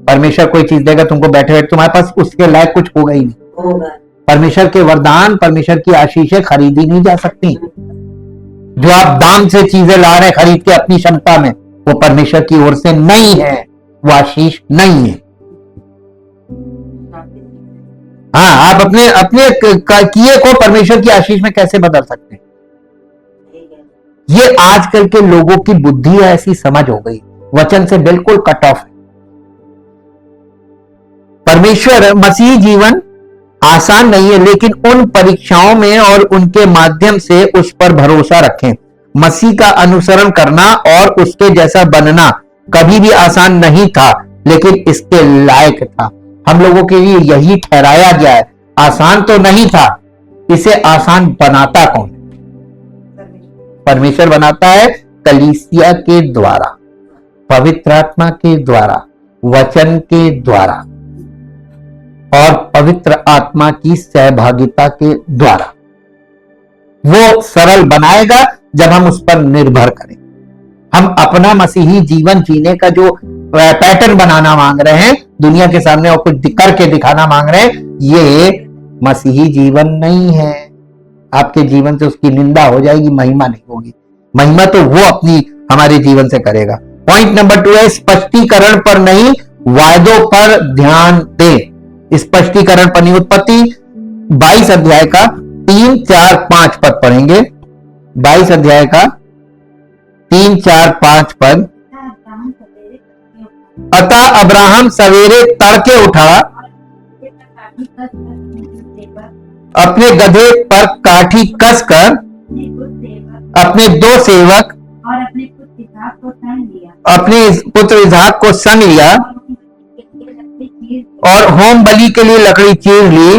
Speaker 1: परमेश्वर कोई चीज देगा तुमको, बैठे बैठे तुम्हारे पास उसके लायक कुछ होगा ही नहीं। परमेश्वर के वरदान, परमेश्वर की आशीषें खरीदी नहीं जा सकती। जो आप दाम से चीजें ला रहे हैं खरीद के अपनी क्षमता में, वो परमेश्वर की ओर से नहीं है, वो आशीष नहीं है। हाँ, आप अपने किए को परमेश्वर की आशीष में कैसे बदल सकते हैं? ये आजकल के लोगों की बुद्धि ऐसी समझ हो गई, वचन से बिल्कुल कट ऑफ है। परमेश्वर, मसीही जीवन आसान नहीं है, लेकिन उन परीक्षाओं में और उनके माध्यम से उस पर भरोसा रखें। मसीह का अनुसरण करना और उसके जैसा बनना कभी भी आसान नहीं था, लेकिन इसके लायक था। हम लोगों के लिए यही ठहराया गया है। आसान तो नहीं था, इसे आसान बनाता कौन? परमेश्वर बनाता है, कलीसिया के द्वारा, पवित्र आत्मा के द्वारा, वचन के द्वारा और पवित्र आत्मा की सहभागिता के द्वारा। वो सरल बनाएगा जब हम उस पर निर्भर करें। हम अपना मसीही जीवन जीने का जो पैटर्न बनाना मांग रहे हैं दुनिया के सामने और कुछ करके दिखाना मांग रहे हैं, ये मसीही जीवन नहीं है। आपके जीवन से उसकी निंदा हो जाएगी, महिमा नहीं होगी। महिमा तो वो अपनी हमारे जीवन से करेगा। पॉइंट नंबर 2 है स्पष्टीकरण पर नहीं, वायदों पर ध्यान दें। स्पष्टीकरण पर नहीं। उत्पत्ति 22 अध्याय का 3, 4, 5 पद पढ़ेंगे। 22 अध्याय का 3, 4, 5 पद। अतः अब्राहम सवेरे तड़के उठा, अपने गधे पर काठी कसकर अपने 2 सेवक
Speaker 2: और अपने
Speaker 1: पुत्र इसहाक को संग लिया और होम बलि के लिए लकड़ी चीर ली।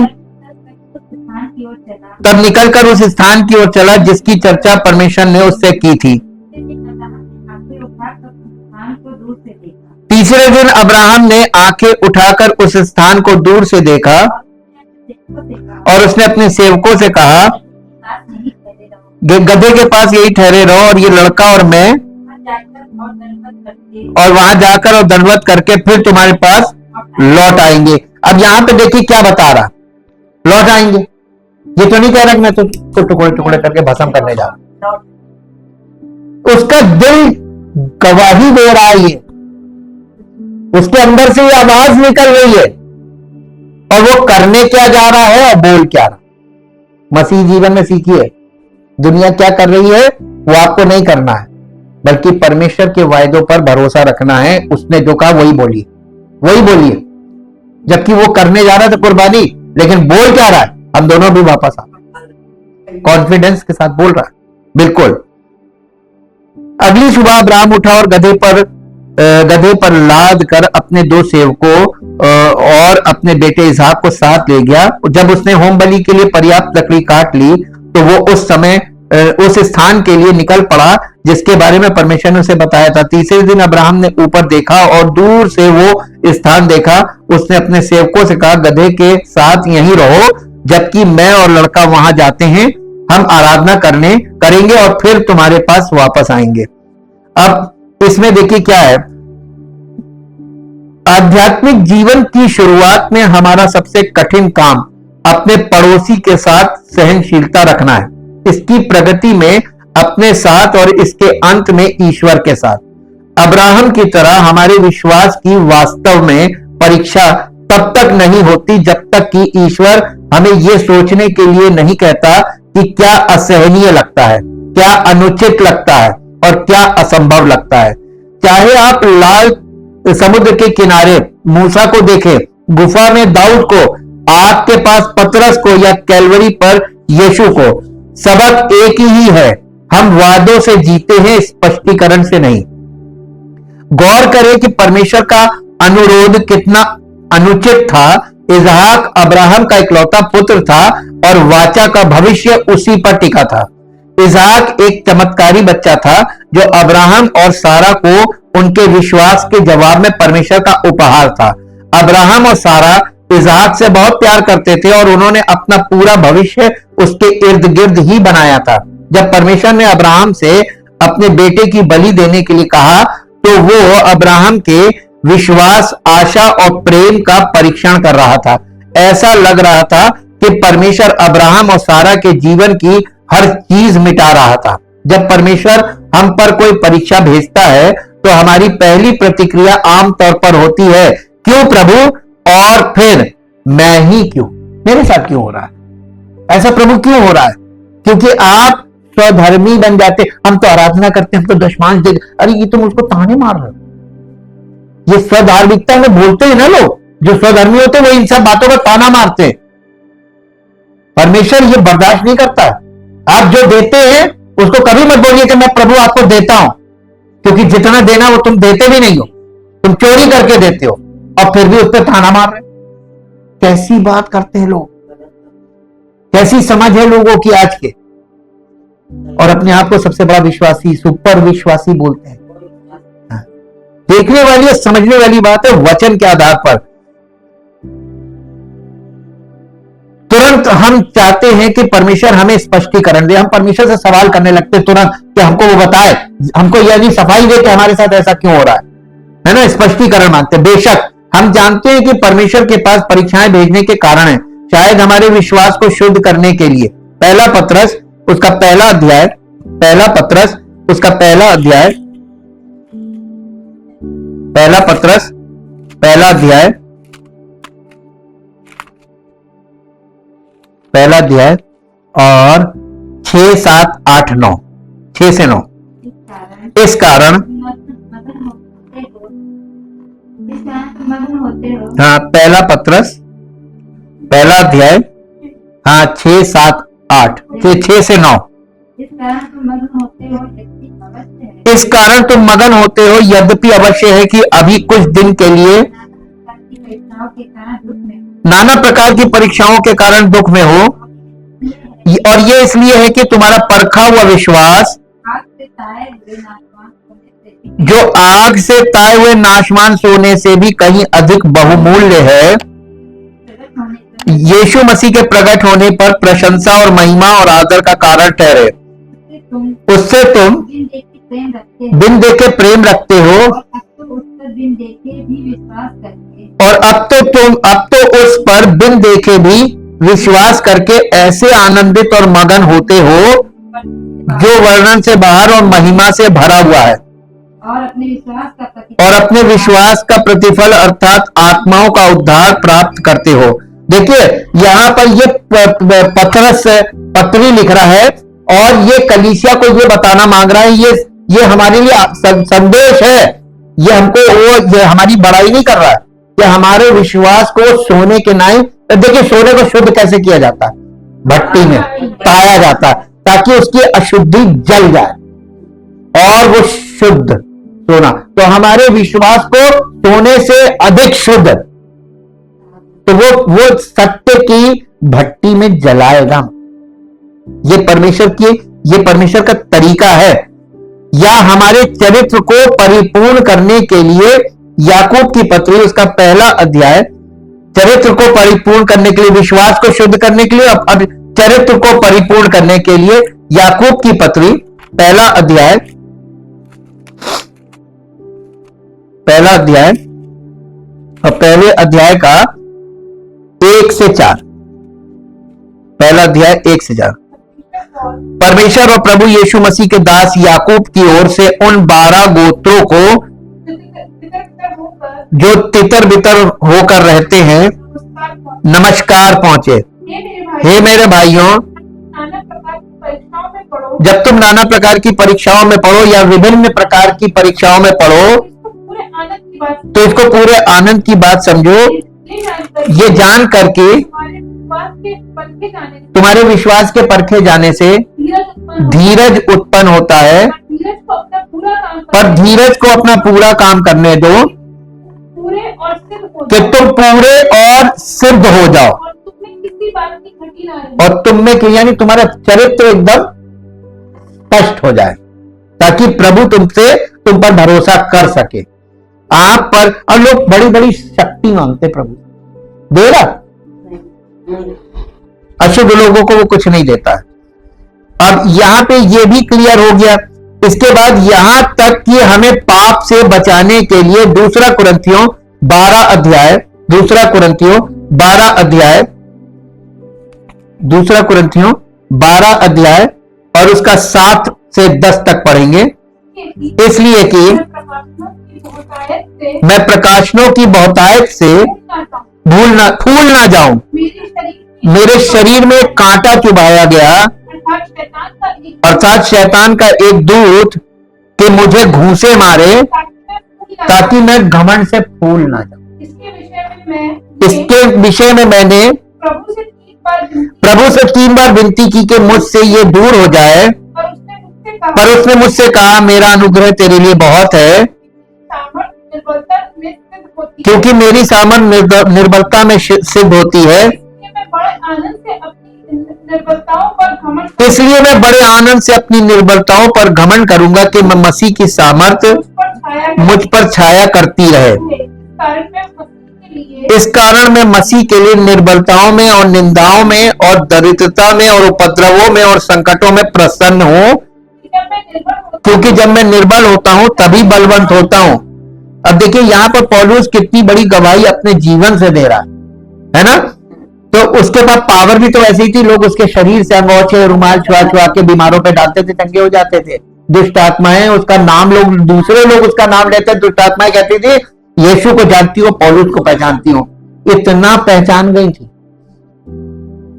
Speaker 1: तब निकलकर उस स्थान की ओर चला जिसकी चर्चा परमेश्वर ने उससे की थी। तीसरे दिन अब्राहम ने आंखें उठाकर उस स्थान को दूर से देखा और उसने अपने सेवकों से कहा, गधे के पास यही ठहरे रहो और ये लड़का और मैं और वहां जाकर और दंडवत करके फिर तुम्हारे पास लौट आएंगे। अब यहां पे देखिए क्या बता रहा, लौट आएंगे। ये तो नहीं कह रहा कि मैं तो टुकड़े टुकड़े करके भस्म करने जा रहा। उसका दिल गवाही दे रहा है, ये उसके अंदर से ये आवाज निकल रही है और वो करने क्या जा रहा है और बोल क्या रहा। मसीह जीवन में सीखिए, दुनिया क्या कर रही है वो आपको नहीं करना है, बल्कि परमेश्वर के वायदों पर भरोसा रखना है। उसने जो कहा वही बोलिए, वही बोलिए। जबकि वो करने जा रहा था कुर्बानी, लेकिन बोल क्या रहा है, हम दोनों भी वापस आ, कॉन्फिडेंस के साथ बोल रहा है। बिल्कुल। अगली सुबह अब्राहम उठा और गधे पर लाद कर अपने 2 सेवकों और अपने बेटे इसहाक को साथ ले गया। जब उसने होम बलि के लिए पर्याप्त लकड़ी काट ली तो वो उस समय उस स्थान के लिए निकल पड़ा जिसके बारे में परमेश्वर ने उसे बताया था। तीसरे दिन अब्राहम ने ऊपर देखा और दूर से वो स्थान देखा। उसने अपने सेवकों से कहा, गधे के साथ यहीं रहो जबकि मैं और लड़का वहां जाते हैं। हम आराधना करेंगे और फिर तुम्हारे पास वापस आएंगे। अब इसमें देखिए क्या है, आध्यात्मिक जीवन की शुरुआत में हमारा सबसे कठिन काम अपने पड़ोसी के साथ सहनशीलता रखना है, इसकी प्रगति में अपने साथ और इसके अंत में ईश्वर के साथ। अब्राहम की तरह हमारे विश्वास की वास्तव में परीक्षा तब तक नहीं होती जब तक कि ईश्वर हमें यह सोचने के लिए नहीं कहता कि क्या असहनीय लगता है, क्या अनुचित लगता है और क्या असंभव लगता है। चाहे आप लाल समुद्र के किनारे मूसा को देखें, गुफा में दाऊद को, आग के पास पतरस को या कैलवरी पर यीशु को, सबक एक ही है। हम वादों से जीते हैं, स्पष्टीकरण से नहीं। गौर करें कि परमेश्वर का अनुरोध कितना अनुचित था। इसहाक अब्राहम का इकलौता पुत्र था और वाचा का भविष्य उसी पर टिका था। इसहाक एक चमत्कारी बच्चा था जो अब्राहम और सारा को उनके विश्वास के जवाब में परमेश्वर का उपहार था। अब्राहम और सारा इसहाक से बहुत प्यार करते थे और उन्होंने अपना पूरा भविष्य उसके इर्द गिर्द ही बनाया था। जब परमेश्वर ने अब्राहम से अपने बेटे की बलि देने के लिए कहा तो वो अब्राहम के विश्वास, आशा और प्रेम का परीक्षण कर रहा था। ऐसा लग रहा था कि परमेश्वर अब्राहम और सारा के जीवन की हर चीज मिटा रहा था। जब परमेश्वर हम पर कोई परीक्षा भेजता है तो हमारी पहली प्रतिक्रिया आमतौर पर होती है, क्यों प्रभु, और फिर मैं ही क्यों, मेरे साथ क्यों हो रहा है, ऐसा प्रभु क्यों हो रहा है। क्योंकि आप स्वधर्मी बन जाते। हम तो आराधना करते हैं, हम तो दशमांश दे, अरे ये तुम उसको ताने मार रहे हो। ये स्वधार्मिकता में बोलते हैं ना लोग, जो स्वधर्मी होते हैं वो इन सब बातों का ताना मारते हैं। परमेश्वर ये बर्दाश्त नहीं करता। आप जो देते हैं उसको कभी मत बोलिए कि मैं प्रभु आपको देता हूं, क्योंकि जितना देना वो तुम देते भी नहीं हो, तुम चोरी करके देते हो और फिर भी उस पर ताना मार रहे। कैसी बात करते हैं लोग, कैसी समझ है लोगों की आज के, और अपने आप को सबसे बड़ा विश्वासी, सुपर विश्वासी बोलते हैं। देखने वाली और समझने वाली बात है वचन के आधार पर। तुरंत हम चाहते हैं कि परमेश्वर हमें स्पष्टीकरण दे। हम परमेश्वर से सवाल करने लगते हैं तुरंत कि हमको वो बताए, हमको यदि सफाई दे कि हमारे साथ ऐसा क्यों हो रहा है ना, स्पष्टीकरण मांगते हैं। बेशक हम जानते हैं कि परमेश्वर के पास परीक्षाएं भेजने के कारण है, शायद हमारे विश्वास को शुद्ध करने के लिए। पहला पत्रस उसका पहला अध्याय, पहला पत्रस उसका पहला अध्याय, पहला पत्रस पहला अध्याय, पहला अध्याय और 6, 7, 8, 9, 6 से 9। इस कारण हाँ, पहला पत्रस पहला अध्याय, हाँ 6, 7, 8, 6 से 9। इस कारण तुम मगन होते हो, यद्यपि अवश्य है कि अभी कुछ दिन के लिए नाना प्रकार की परीक्षाओं के कारण दुख में हो, और ये इसलिए है कि तुम्हारा परखा हुआ विश्वास जो आग से ताए हुए नाशवान सोने से भी कहीं अधिक बहुमूल्य है, यीशु मसीह के प्रकट होने पर प्रशंसा और महिमा और आदर का कारण ठहरे। उससे तुम बिन देखे प्रेम रखते हो, और अब तो उस पर बिन देखे भी विश्वास करके ऐसे आनंदित और मगन होते हो जो वर्णन से बाहर और महिमा से भरा हुआ है, और अपने विश्वास का प्रतिफल अर्थात आत्माओं का उद्धार प्राप्त करते हो। देखिए यहाँ पर ये पत्रस पत्री लिख रहा है, और ये कलीसिया को ये बताना मांग रहा है, ये हमारे लिए संदेश है। ये हमको ये हमारी बड़ाई नहीं कर रहा है कि हमारे विश्वास को सोने के नाई, देखिए सोने को शुद्ध कैसे किया जाता है, भट्टी में ताया जाता है ताकि उसकी अशुद्धि जल जाए और वो शुद्ध सोना। तो हमारे विश्वास को सोने से अधिक शुद्ध, तो वो सत्य की भट्टी में जलाएगा। ये परमेश्वर का तरीका है। या हमारे चरित्र को परिपूर्ण करने के लिए याकूब की पत्री उसका पहला अध्याय, चरित्र को परिपूर्ण करने के लिए, विश्वास को शुद्ध करने के लिए, अब चरित्र को परिपूर्ण करने के लिए याकूब की पत्री पहला अध्याय और पहले अध्याय का 1 से 4, पहला अध्याय 1 से 4। परमेश्वर और प्रभु यीशु मसीह के दास याकूब की ओर से उन 12 गोत्रों को जो तितर बितर होकर रहते हैं नमस्कार पहुंचे। हे मेरे भाइयों, जब तुम नाना प्रकार की परीक्षाओं में पढ़ो या विभिन्न प्रकार की परीक्षाओं में पढ़ो, तो इसको पूरे आनंद की बात समझो, ये जान करके तुम्हारे विश्वास के परखे जाने से धीरज उत्पन्न होता है, पर धीरज को अपना पूरा काम करने दो कि तुम पूरे और सिद्ध हो जाओ, और तुम में यानी तुम्हारा चरित्र एकदम स्पष्ट हो जाए, ताकि प्रभु तुम पर भरोसा कर सके। आप पर, और लोग बड़ी बड़ी शक्ति मांगते प्रभु देगा, अशुद्ध लोगों को वो कुछ नहीं देता है। अब यहां पे ये भी क्लियर हो गया। इसके बाद यहां तक कि हमें पाप से बचाने के लिए दूसरा कुरिन्थियों 12 अध्याय, दूसरा कुरिन्थियों 12 अध्याय और उसका 7 से 10 तक पढ़ेंगे, इसलिए कि मैं प्रकाशनों की बहुतायत से फूल ना जाऊं। मेरे शरीर में कांटा चुभाया गया, अर्थात शैतान का एक दूत कि मुझे घूंसे मारे, ताकि मैं घमंड से फूल ना जाऊं। इसके विषय में मैंने प्रभु से 3 बार विनती की कि मुझसे ये दूर हो जाए, पर उसने मुझसे कहा, मेरा अनुग्रह तेरे लिए बहुत है, क्योंकि मेरी सामर्थ निर्बलता में सिद्ध होती है। इसलिए मैं बड़े आनंद से अपनी निर्बलताओं पर घमंड करूंगा कि मैं मसीह की सामर्थ मुझ पर छाया करती रहे।
Speaker 2: के लिए,
Speaker 1: इस कारण मैं मसीह के लिए निर्बलताओं में और निंदाओं में और दरिद्रता में और उपद्रवों में और संकटों में प्रसन्न हूं, क्योंकि जब मैं निर्बल होता हूं तभी बलवंत होता हूं। अब देखिए यहाँ पर पौलुस कितनी बड़ी गवाही अपने जीवन से दे रहा है ना। तो उसके बाद पावर भी तो ऐसी ही थी, लोग उसके शरीर से अंगोछे रुमाल छुआ छुआ के बीमारों पे डालते थे, चंगे हो जाते थे। दुष्ट आत्माएं उसका नाम, लोग दूसरे लोग उसका नाम लेते, दुष्ट आत्माएं कहती थी यीशु को जानती हो, पौलुस को पहचानती हो, इतना पहचान गई थी।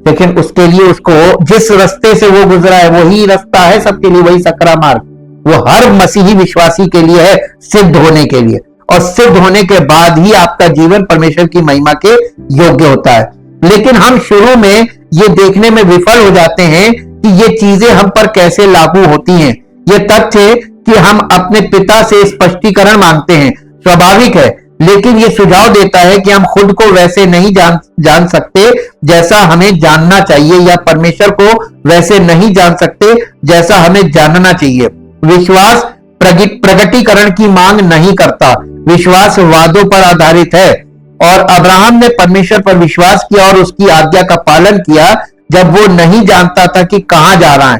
Speaker 1: लेकिन उसके लिए उसको जिस रास्ते से वो गुजरा है वही रास्ता है सबके लिए, वही सकरा मार्ग, वो हर मसीही विश्वासी के लिए है, सिद्ध होने के लिए। और सिद्ध होने के बाद ही आपका जीवन परमेश्वर की महिमा के योग्य होता है। लेकिन हम शुरू में ये देखने में विफल हो जाते हैं कि ये चीजें हम पर कैसे लागू होती हैं। ये तथ्य कि हम अपने पिता से स्पष्टीकरण मांगते हैं स्वाभाविक है, लेकिन ये सुझाव देता है कि हम खुद को वैसे नहीं जान सकते जैसा हमें जानना चाहिए, या परमेश्वर को वैसे नहीं जान सकते जैसा हमें जानना चाहिए। विश्वास प्रगटीकरण की मांग नहीं करता, विश्वास वादों पर आधारित है। और अब्राहम ने परमेश्वर पर विश्वास किया और उसकी आज्ञा का पालन किया जब वो नहीं जानता था कि कहां जा रहा है,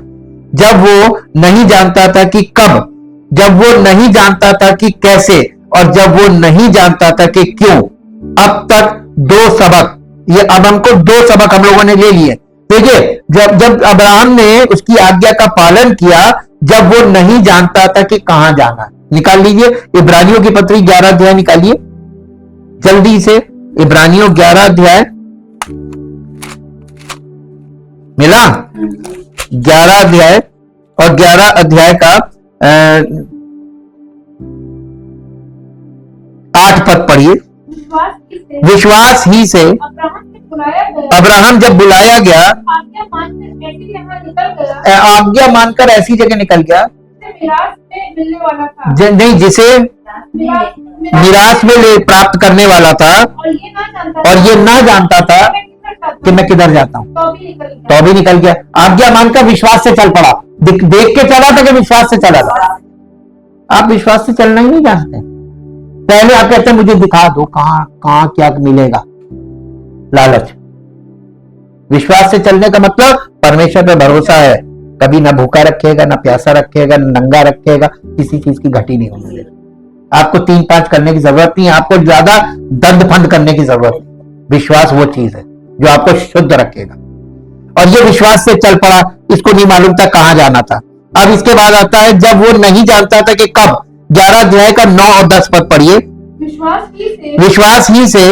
Speaker 1: जब वो नहीं जानता था कि कब, जब वो नहीं जानता था कि कैसे, और जब वो नहीं जानता था कि क्यों। अब तक दो सबक, ये अब हमको दो सबक हम लोगों ने ले लिए। देखिए जब अब्राहम ने उसकी आज्ञा का पालन किया जब वो नहीं जानता था कि कहां जाना है। निकाल लीजिए इब्रानियों की पत्री 11 अध्याय निकालिए जल्दी से। इब्रानियों 11 अध्याय मिला, 11 अध्याय और 11 अध्याय का 8 पद पढ़िए। विश्वास ही से अब्राहम जब बुलाया गया, आज्ञा मानकर ऐसी जगह निकल गया नहीं जिसे निराश में प्राप्त करने वाला था, और ये ना जानता था कि मैं किधर जाता हूं, तो भी निकल गया। आज्ञा मानकर विश्वास से चल पड़ा, देख के चला था कि विश्वास से चला था। आप विश्वास से चलना ही नहीं जानते। पहले आप कहते हैं मुझे दिखा दो कहां क्या मिलेगा, लालच। विश्वास से चलने का मतलब परमेश्वर पे भरोसा है, कभी ना भूखा रखेगा, ना प्यासा रखेगा, ना नंगा रखेगा, किसी चीज की घटी नहीं होने देगा। आपको 3-5 करने की जरूरत नहीं है, आपको ज्यादा दंड फंड करने की जरूरत नहीं। विश्वास वो चीज है जो आपको शुद्ध रखेगा। और ये विश्वास से चल पड़ा, इसको नहीं मालूम था कहां जाना था। अब इसके बाद आता है जब वो नहीं जानता था कि कब। 11 अध्याय का 9 और 10 पद पढ़िए। विश्वास ही से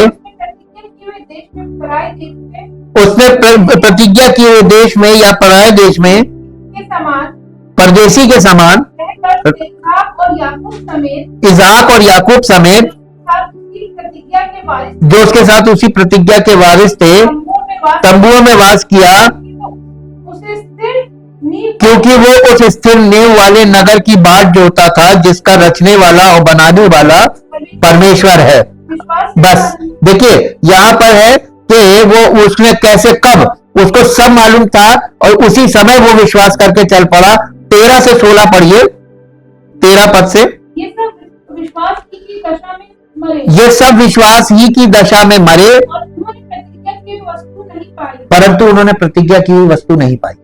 Speaker 1: उसने प्रतिज्ञा की हुए देश में या पराये देश में परदेशी के समान इज़हाक और याकूब समेत जो उसके साथ उसी प्रतिज्ञा के वारिस थे तंबुओं में वास किया, क्योंकि वो उस स्थिर नींव वाले नगर की बाट जोता था जिसका रचने वाला और बनाने वाला परमेश्वर है। बस देखिए यहाँ पर है कि वो उसने कैसे कब उसको सब मालूम था और उसी समय वो विश्वास करके चल पड़ा। 13 से 16 पढ़िए, 13 पद से। ये सब विश्वास ही की दशा में मरे, परंतु उन्होंने प्रतिज्ञा की हुई वस्तु नहीं पाई,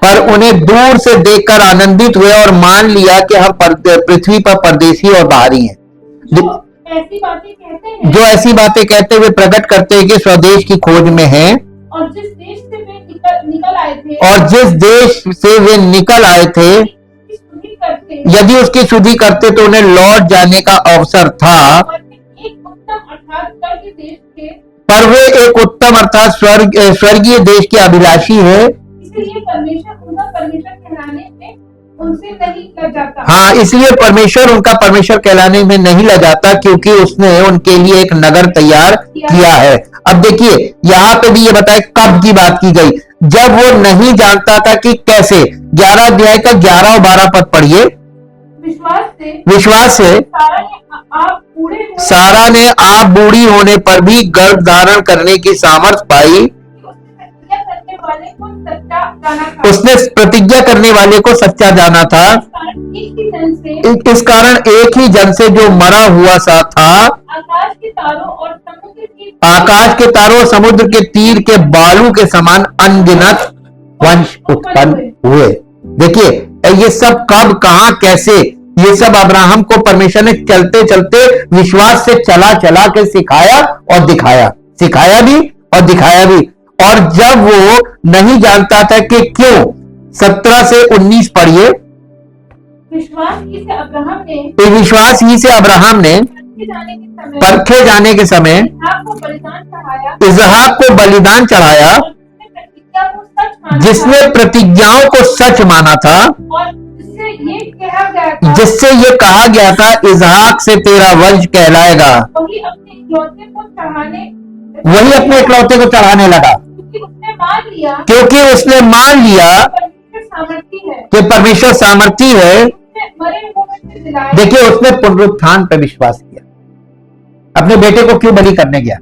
Speaker 1: पर उन्हें दूर से देखकर आनंदित हुए और मान लिया कि हम पृथ्वी पर परदेशी और बाहरी हैं। जो ऐसी बातें कहते हुए प्रकट करते हैं कि स्वदेश की खोज में हैं, और जिस देश से वे निकल आए थे यदि उसकी शुद्धि करते तो उन्हें लौट जाने का अवसर था, पर वे एक उत्तम अर्थात स्वर्गीय देश के अभिलाषी है। इसलिए परमेश्वर उनका परमेश्वर कहलाने में उनसे नहीं लजाता। हाँ, इसलिए परमेश्वर उनका परमेश्वर कहलाने में नहीं लजाता, क्योंकि उसने उनके लिए एक नगर तैयार किया है। अब देखिए यहाँ पे भी ये बताए कब की बात की गई, जब वो नहीं जानता था कि कैसे। 11 अध्याय का 11 और 12 पद पढ़िए। विश्वास से सारा ने आप बूढ़ी होने पर भी गर्भ धारण करने की सामर्थ्य पाई। उसने प्रतिज्ञा करने वाले को सच्चा जाना था। इस कारण एक ही जन से जो मरा हुआ सा था
Speaker 2: आकाश के तारों और समुद्र की
Speaker 1: आकाश के तारों और समुद्र के तीर के बालू के समान अनगिनत वंश उत्पन्न हुए। देखिए ये सब कब, कहां, कैसे, ये सब अब्राहम को परमेश्वर ने चलते चलते विश्वास से चला चला के सिखाया और दिखाया, सिखाया भी और दिखाया भी। और जब वो नहीं जानता था कि क्यों, 17 से 19 पढ़िए।
Speaker 2: विश्वास ही से अब्राहम ने
Speaker 1: विश्वास ही से अब्राहम ने परखे जाने के समय इसहाक को बलिदान चढ़ाया, जिसने प्रतिज्ञाओं को सच माना था,
Speaker 2: और
Speaker 1: जिससे ये कहा गया था इसहाक से तेरा वंश कहलाएगा।
Speaker 2: वही अपने इकलौते
Speaker 1: को चढ़ाने लगा, क्योंकि उसने मान लिया कि परमेश्वर सामर्थी है। देखिए उसने पुनरुत्थान पर विश्वास किया। अपने बेटे को क्यों बलि करने गया?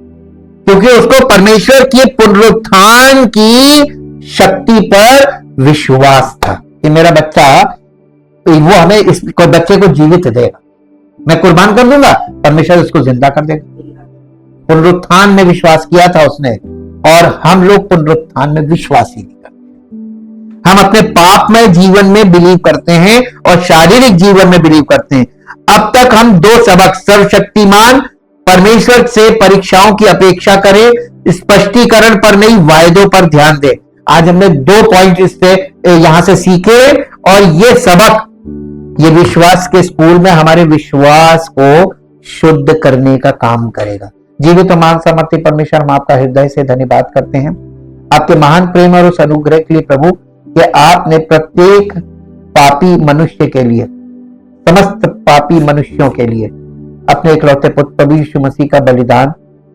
Speaker 1: क्योंकि उसको परमेश्वर की पुनरुत्थान की शक्ति पर विश्वास था कि मेरा बच्चा, वो हमें इस बच्चे को जीवित देगा, मैं कुर्बान कर दूंगा, परमेश्वर उसको जिंदा कर देगा। पुनरुत्थान में विश्वास किया था उसने। और हम लोग पुनरुत्थान में विश्वास ही नहीं करते। हम अपने पापमय जीवन में बिलीव करते हैं और शारीरिक जीवन में बिलीव करते हैं। अब तक हम 2 सबक, सर्वशक्तिमान परमेश्वर से परीक्षाओं की अपेक्षा करें, स्पष्टीकरण पर नहीं, वायदों पर ध्यान दें। आज हमने 2 पॉइंट इससे यहां से सीखे। और ये सबक, ये विश्वास के स्कूल में हमारे विश्वास को शुद्ध करने का काम करेगा। जीवित और महान सामर्थी परमेश्वर, हम आपका हृदय से धन्यवाद करते हैं आपके महान प्रेम और उस अनुग्रह के लिए प्रभु, कि आपने प्रत्येक पापी मनुष्य के लिए, समस्त पापी मनुष्यों के लिए अपने इकलौते पुत्र प्रभु यीशु मसीह का बलिदान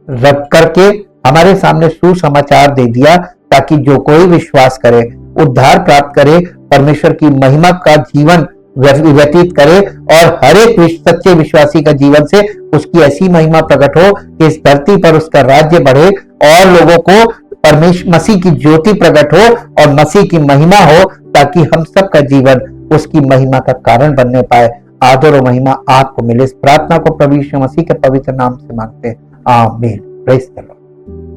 Speaker 1: रख करके हमारे सामने सुसमाचार दे दिया, ताकि जो कोई विश्वास करे उद्धार प्राप्त करे, परमेश्वर की महिमा का जीवन व्यतीत करे, और हर एक सच्चे विश्वासी का जीवन से उसकी ऐसी महिमा प्रकट हो कि इस धरती पर उसका राज्य बढ़े और लोगों को परमेश्वर मसीह की ज्योति प्रकट हो और मसीह की महिमा हो, ताकि हम सबका जीवन उसकी महिमा का कारण बनने पाए। आदर और महिमा आपको मिले। इस प्रार्थना को प्रभु यीशु मसीह के पवित्र नाम से मांगते हैं, आमीन। Praise the Lord.